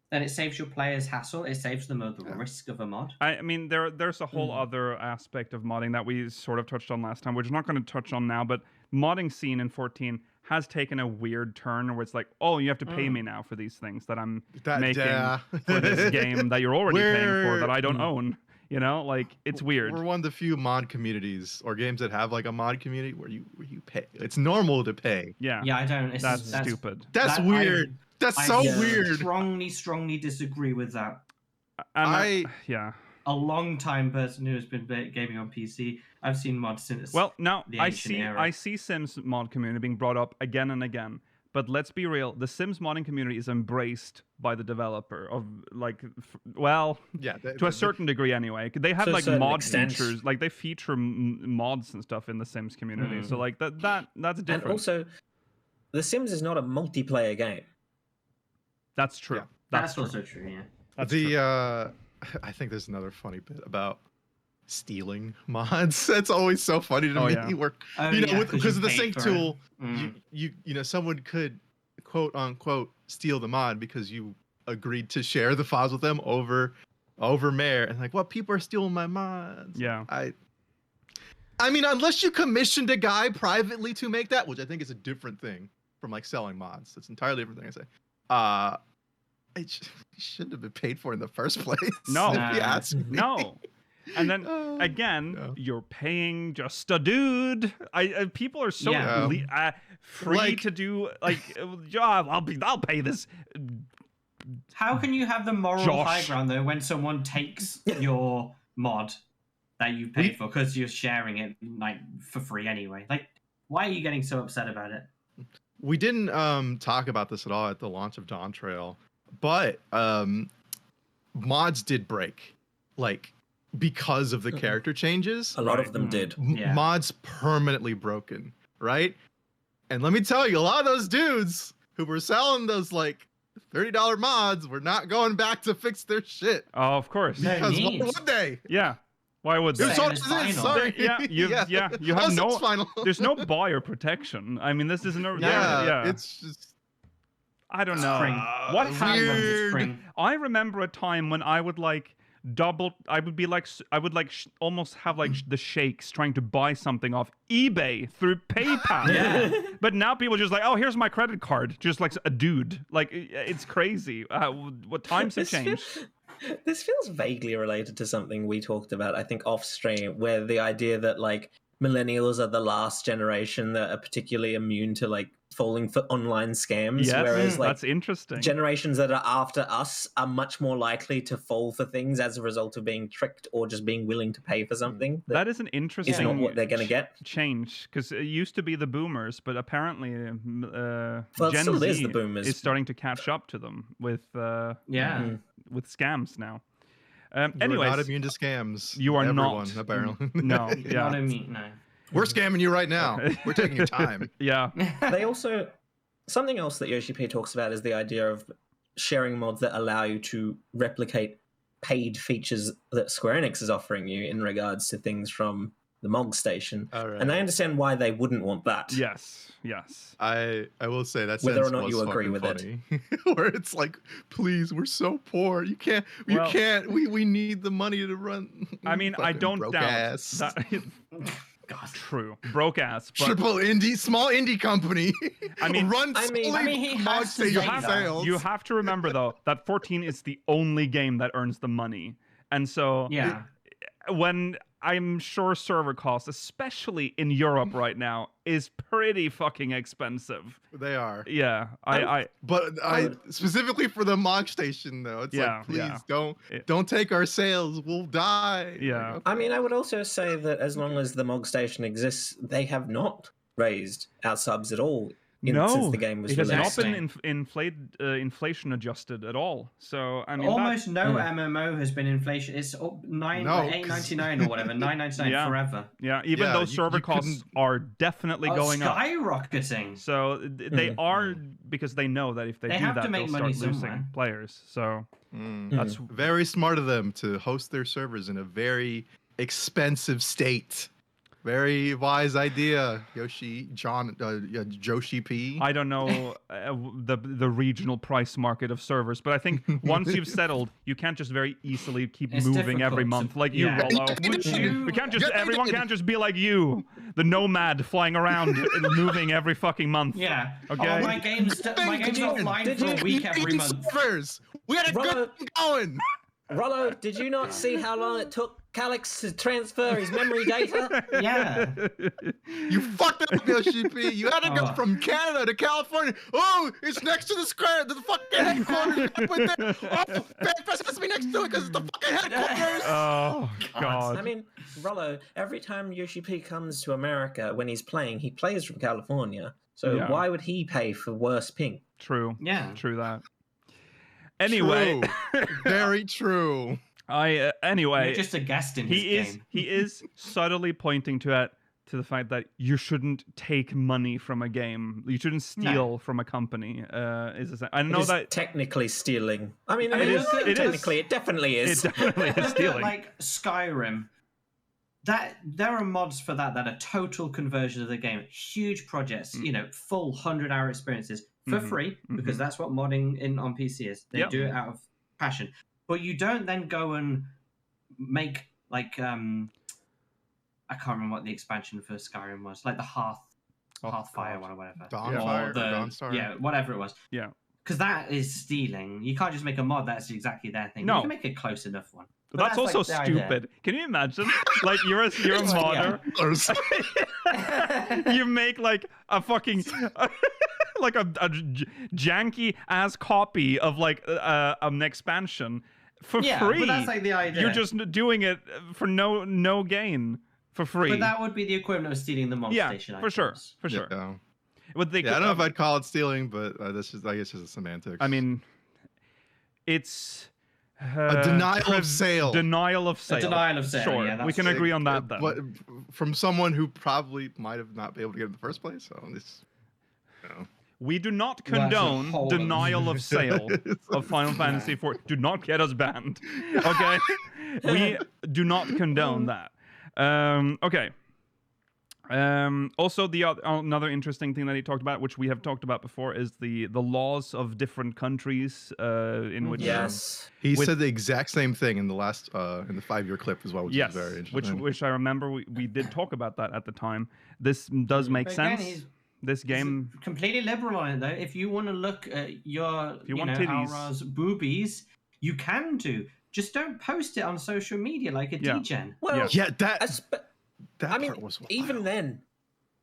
then it saves your players hassle. It saves them the risk of a mod. I mean, there's a whole other aspect of modding that we sort of touched on last time, which we're not going to touch on now, but modding scene in 14 has taken a weird turn where it's like, oh, you have to pay me now for these things that I'm making for this game that you're already paying for that I don't own. Like it's weird. We're one of the few mod communities or games that have like a mod community where you pay. It's normal to pay. Yeah. Yeah, I don't. That's stupid. That's weird. That's so weird. Strongly disagree with that. Yeah. A long time person who has been gaming on PC. I've seen mods since. Well, now the I ancient see Sims mod community being brought up again and again. But let's be real, the Sims modding community is embraced by the developer of like, to a certain degree anyway. They have like mod features, like they feature mods and stuff in the Sims community. So like that's different. And also, The Sims is not a multiplayer game. That's true. Yeah. That's also true. Yeah. That's true. I think there's another funny bit about stealing mods. That's always so funny to me. Yeah. Because of the sync tool, it. someone could quote unquote steal the mod because you agreed to share the files with them over Mayor, and like, what, people are stealing my mods. Yeah. I mean, unless you commissioned a guy privately to make that, which I think is a different thing from like selling mods. It's an entirely different thing, I say. It shouldn't have been paid for in the first place. No. If you ask me. No. And then again, you're paying just a dude. People are so free to do like, I'll pay this. How can you have the moral high ground though when someone takes your mod that you paid for because you're sharing it like for free anyway? Like, why are you getting so upset about it? We didn't talk about this at all at the launch of Dawn Trail, but mods did break, like, because of the character changes. A lot of them did. Mods permanently broken, right? And let me tell you, a lot of those dudes who were selling those like $30 mods were not going back to fix their shit. Oh, of course. Because why would they? Yeah. Why would they? Sorry. You have there's no buyer protection. I mean, this isn't it's just, I don't know. What happened? I remember a time when I would like almost have like the shakes trying to buy something off eBay through PayPal. But now people just like, oh, here's my credit card, just like a dude. Like, it's crazy. What times have changed. This feels vaguely related to something we talked about, I think, off stream, where the idea that like millennials are the last generation that are particularly immune to like falling for online scams, Yes, whereas like that's interesting. generations that are after us are much more likely to fall for things as a result of being tricked or just being willing to pay for something That is an is interesting not what they're going to get. change, because it used to be the boomers, but apparently Well, it Gen still Z is the boomers. is starting to catch up to them with with scams now. We're Anyways, not immune to scams. you are Everyone, not. apparently. No, yeah, Not immune, no. We're scamming you right now. We're taking your time. yeah, They also something else that Yoshi-P talks about is the idea of sharing mods that allow you to replicate paid features that Square Enix is offering you in regards to things from the Mog Station. All right. And I understand why they wouldn't want that. yes. I will say that Whether or sense not was you agree fucking with it. funny. Where it's like, please, we're so poor. You can't. We need the money to run. I mean, I Fucking don't broke doubt ass. that. God. True, broke ass. But Small indie company. I mean- run I mean- I mean, he Mod has to Station say that. sales. you have to remember though that 14 is the only game that earns the money, and so Yeah. when I'm sure server costs, especially in Europe right now, is pretty fucking expensive. They are. Yeah, I But specifically for the Mog Station though, it's Yeah, like, please yeah. don't take our sales. We'll die. Yeah. Like, I mean, I would also say that as long as the Mog Station exists, they have not raised our subs at all since the game was it has released. not been inflation adjusted at all. So I mean, Almost no MMO has been inflation. It's up $8.99 or whatever, $9.99 Yeah. forever. yeah, even Yeah, though you server costs couldn't- are definitely going up. Skyrocketing. So they are, because they know that if they They do have that, to they'll make start money losing somewhere. players. So mm. that's Very smart of them to host their servers in a very expensive state. Very wise idea, Yoshi-P. I don't know the regional price market of servers, but I think once you've settled, you can't just very easily keep It's moving every difficult month to- like you, yeah. Rollo. Would you- We can't just Yeah, everyone can't just be like you, the nomad flying around and moving every fucking month. Yeah. Okay. Oh, my game's offline for a week every month. Servers. We had a good thing going. Rollo, did you not see how long it took Calix to transfer his memory data? Yeah. You fucked up, Yoshi-P. You had to go Oh. from Canada to California. Oh, it's next to the square, the fucking headquarters up in there. Oh, FanFest has to be next to it because it's the fucking headquarters. Oh God. I mean, Rollo, every time Yoshi-P comes to America when he's playing, he plays from California. So Yeah. why would he pay for worse ping? True. Yeah. True that. Anyway, True. Very true. anyway, You're just a guest in his game. he is subtly pointing to the fact that you shouldn't take money from a game. You shouldn't steal from a company. I know It is that technically stealing. I mean, It is- it is. technically, it definitely is. it definitely is Look at, stealing. like Skyrim. That there are mods for that are total conversion of the game. Huge projects, full 100-hour experiences for Mhm, free, because mhm. that's what modding on PC is. They Yep. do it out of passion. But you don't then go and make I can't remember what the expansion for Skyrim was, like the Hearthfire one or whatever. Dawnfire or the, Dawnstar? Yeah, whatever it was. Yeah. Because that is stealing. You can't just make a mod that's exactly their thing. No. You can make a close enough one. But But that's also like the idea. stupid. Can you imagine? Like you're a modder. You make like a fucking like a janky ass copy of like an expansion for Yeah, free. but that's like the idea. You're just doing it for no gain for free. But that would be the equivalent of stealing the mod yeah, station. for sure, items. for sure. Yeah. But they Yeah, I don't know if I'd call it stealing, but that's just, I guess, just a semantics. I mean, it's a denial of sale. Denial of sale. denial of sale, Sure, yeah, we that's can true. agree on that then. But from someone who probably might have not been able to get it in the first place. So this, We do not Well, that's a condone whole denial of sale of Final Fantasy IV. Do not get us banned. Okay? We do not condone that. Okay. Also, another interesting thing that he talked about, which we have talked about before, is the laws of different countries in which Yes. he With- said the exact same thing in the last in the 5-year clip as well, which yes, is very which interesting. I remember we did talk about that at the time. This does make But again, sense. he's- This game, completely liberal on it though. If you want to look at your, you want titties. Aura's boobies, you can do. Just don't post it on social media like a Yeah. degen. Well, Yeah. Yeah, that. That I mean, part was wild. even then,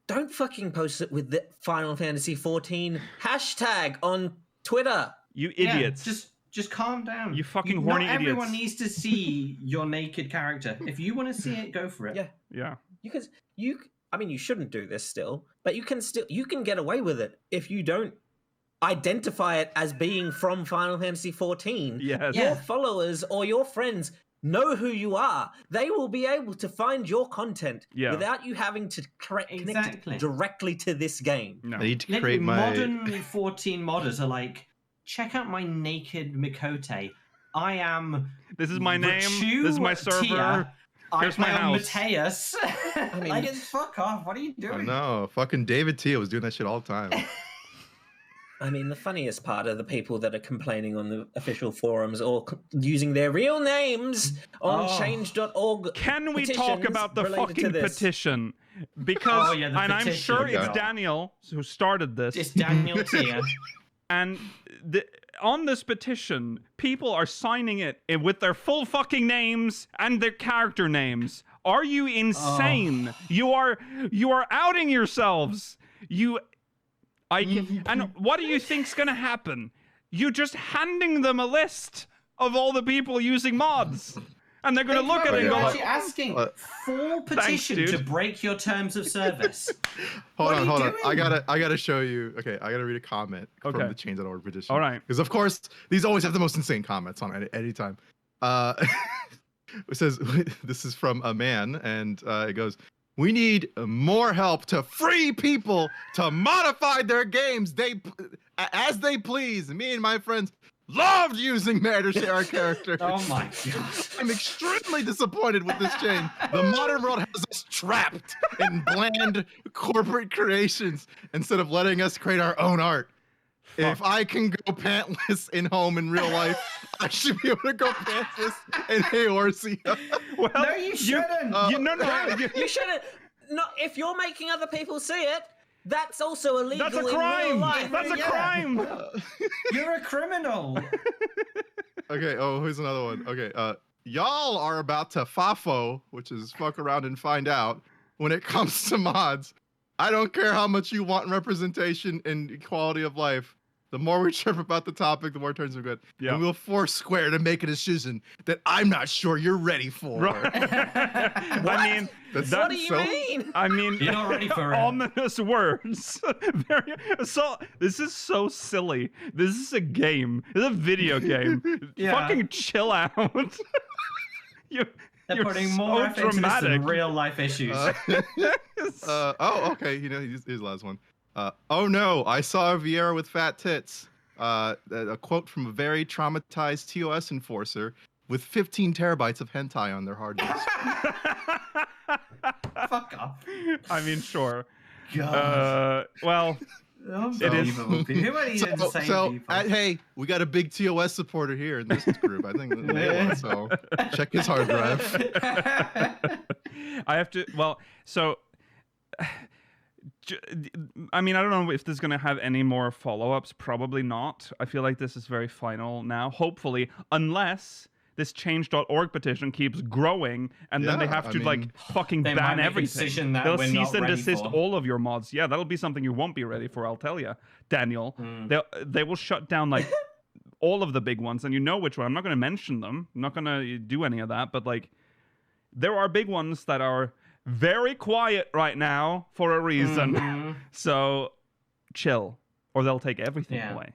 don't fucking post it with the Final Fantasy 14 hashtag on Twitter. You Yeah, idiots. just calm down. You fucking horny Not everyone idiots. needs to see your naked character. If you want to see it, go for it. Yeah. Yeah. Because I mean, you shouldn't do this still, but you can get away with it if you don't identify it as being from Final Fantasy 14. Yes. Your Yeah. followers or your friends know who you are. They will be able to find your content without you having to connect Exactly. it directly to this game. No. I need to Literally, create my. modern 14 modders are like, check out my naked Mikote. I am. This is my name. Richu This is my Tia. server. Here's my I am house. Mateus. mean- like, fuck off. What are you I doing? know. Fucking David Tia was doing that shit all the time. I mean, the funniest part are the people that are complaining on the official forums or using their real names on Oh. change.org. Can we talk petitions about the related to fucking this. petition? Because, Oh, yeah, the and I'm petition. sure it's Yeah. Daniel who started this. It's Daniel Tia. And on this petition, people are signing it with their full fucking names and their character names. Are you insane? You are outing yourselves. And what do you think's gonna happen? You just handing them a list of all the people using mods, and they're gonna look at it and You're go, actually asking for petition dude. to break your terms of service. Hold What are on, you hold on. doing? I gotta show you. Okay, I gotta read a comment Okay. from the change.org petition. All right. Because of course these always have the most insane comments on any time. It says this is from a man, and it goes, "We need more help to free people to modify their games as they please. Me and my friends loved using Mayor to share our characters. Oh my god. I'm extremely disappointed with this change. The modern world has us trapped in bland corporate creations instead of letting us create our own art. If I can go pantless in home in real life, I should be able to go pantless in Eorzea." well, No, you shouldn't. no, You shouldn't. Not if you're making other people see it. That's also illegal. that's a in real crime. life. That's a Yeah. crime. You're a criminal. Okay, here's another one. Okay, y'all are about to FAFO, which is fuck around and find out, when it comes to mods. I don't care how much you want representation and quality of life. The more we trip about the topic, the more it turns into good. Yeah. And we'll force Square to make a decision that I'm not sure you're ready for. Right. I mean, That's What do you so- mean? I mean, You're not ready for it. ominous words. This is so silly. This is a game. This is a video game. Yeah. Fucking chill out. You're They're putting so more effort into this dramatic. than real life issues. Okay. Here's the last one. Oh no, I saw a Vieira with fat tits. A quote from a very traumatized TOS enforcer with 15 terabytes of hentai on their hard disk. Fuck off. I mean, sure. God. Well, Unbelievable. Who are these insane people? Hey, we got a big TOS supporter here in this group. I think so. Check his hard drive. I have to. Well, so. I mean, I don't know if this is going to have any more follow-ups. Probably not. I feel like this is very final now. Hopefully, unless this change.org petition keeps growing and then they Yeah, have I to mean, fucking They might ban make a everything. decision that They'll we're cease not and ready desist for. all of your mods. Yeah, that'll be something you won't be ready for, I'll tell you, Daniel. They will shut down like all of the big ones, and you know which one. I'm not going to mention them. I'm not going to do any of that, but like there are big ones that are very quiet right now for a reason. So chill, or they'll take everything away.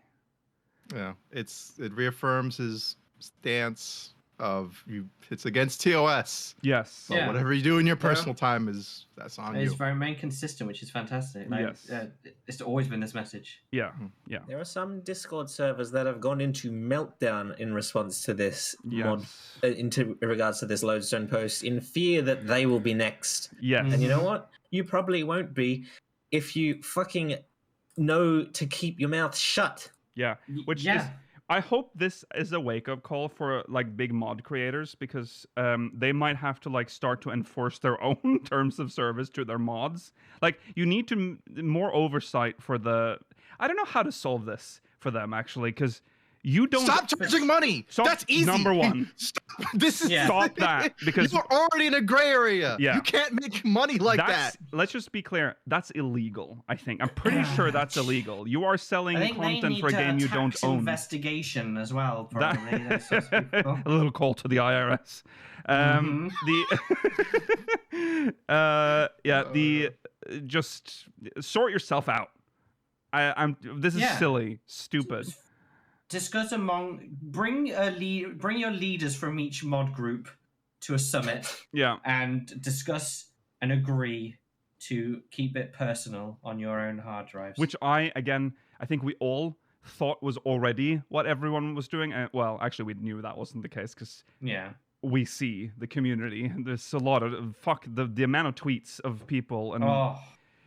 Yeah, it reaffirms his stance of it's against TOS. Yes. So Yeah. whatever you do in your personal time that's on It's you. remained consistent, which is fantastic. Like, Yes. It's always been this message. Yeah. Yeah. There are some Discord servers that have gone into meltdown in response to this mod, Yes. into regards to this Lodestone post, in fear that they will be next. Yes. And you know what? You probably won't be if you fucking know to keep your mouth shut. Yeah. Which is. I hope this is a wake-up call for like big mod creators, because they might have to like start to enforce their own terms of service to their mods. Like you need to more oversight for the. I don't know how to solve this for them actually, because You don't Stop charging money. Stop- That's easy. number one. Stop. This is Stop that, because you're already in a gray area. Yeah. You can't make money like that. Let's just be clear. That's illegal. I think. I'm pretty sure that's illegal. You are selling I think they content need for a game you don't tax own. investigation as well. That- Probably. That's what's people. A little call to the IRS. Just sort yourself out. This is silly, stupid. Discuss bring your leaders from each mod group to a summit. Yeah. And discuss and agree to keep it personal on your own hard drives. Which I think we all thought was already what everyone was doing. Well, actually, we knew that wasn't the case because we see the community. There's a lot of the amount of tweets of people and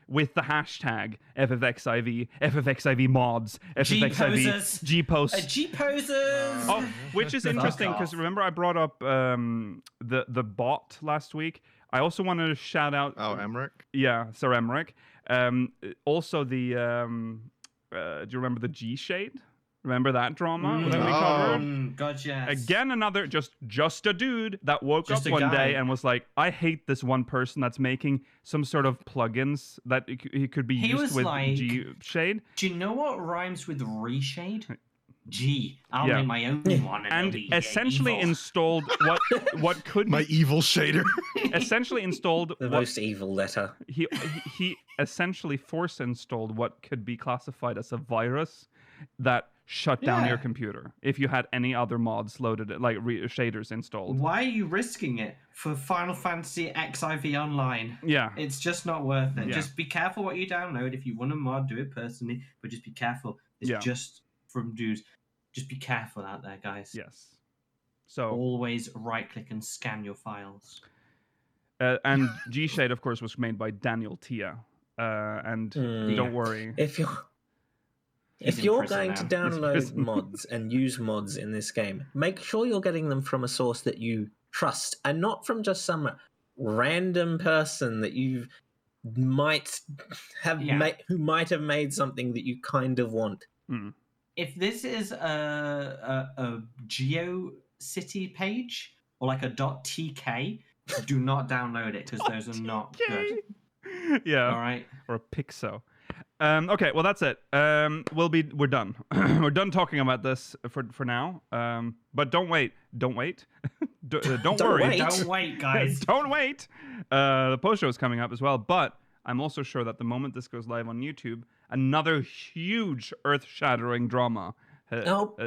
with the hashtag FFXIV, FFXIV mods, FFXIV G posts, G posers. Oh, which is interesting because remember I brought up the bot last week. I also wanted to shout out. Oh, Emmerich. Yeah, Sir Emmerich. Also the. Do you remember the G Shade? Remember that drama that we covered? God, yes. Again, another just a dude that woke up one day and was like, I hate this one person that's making some sort of plugins that he could be used with like, G Shade. Do you know what rhymes with reshade? G. I'll make my own one. And essentially installed what could my evil shader. Essentially installed the most evil letter. He essentially force installed what could be classified as a virus that shut down your computer if you had any other mods loaded, like shaders installed. Why are you risking it for Final Fantasy XIV Online? Yeah. It's just not worth it. Yeah. Just be careful what you download. If you want a mod, do it personally, but just be careful. It's just from dudes. Just be careful out there, guys. Yes. So always right-click and scan your files. And G-Shade, of course, was made by Daniel Tia. And don't worry. If you're going to download mods and use mods in this game, make sure you're getting them from a source that you trust and not from just some random person that you might have who might have made something that you kind of want. If this is a GeoCity page or like a .tk, do not download it because those are not good. Yeah. All right. Or a Pixo. Okay, well that's it. We're done. We're done talking about this for now. But don't wait. Don't worry. Don't wait, guys. Don't wait. The post show is coming up as well. But I'm also sure that the moment this goes live on YouTube, another huge earth-shattering drama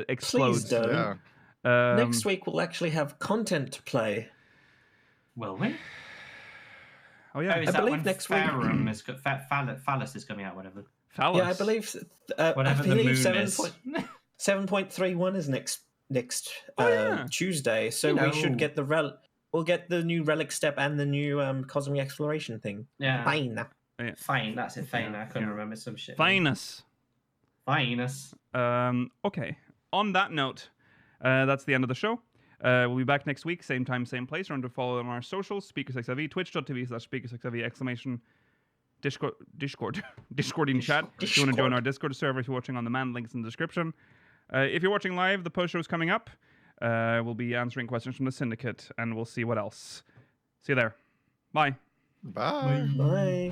explodes. Please don't. Yeah. Next week we'll actually have content to play. Will we? Oh yeah, I believe next week. Phallus is coming out. Whatever. Phallus. Yeah, I believe. Whatever I believe the moon is. 7.31 is next Tuesday, so we should get we'll get the new relic step and the new cosmic exploration thing. Yeah. Fine. Fine. That's it. Fine. I couldn't remember some shit. Finus. Okay. On that note, that's the end of the show. We'll be back next week, same time, same place. Remember to follow on our socials, SpeakersXIV, twitch.tv/SpeakersXIV, Discord in chat. If you want to join our Discord server, if you're watching on demand, links in the description. If you're watching live, the post show is coming up. We'll be answering questions from the Syndicate, and we'll see what else. See you there. Bye. Bye. Bye.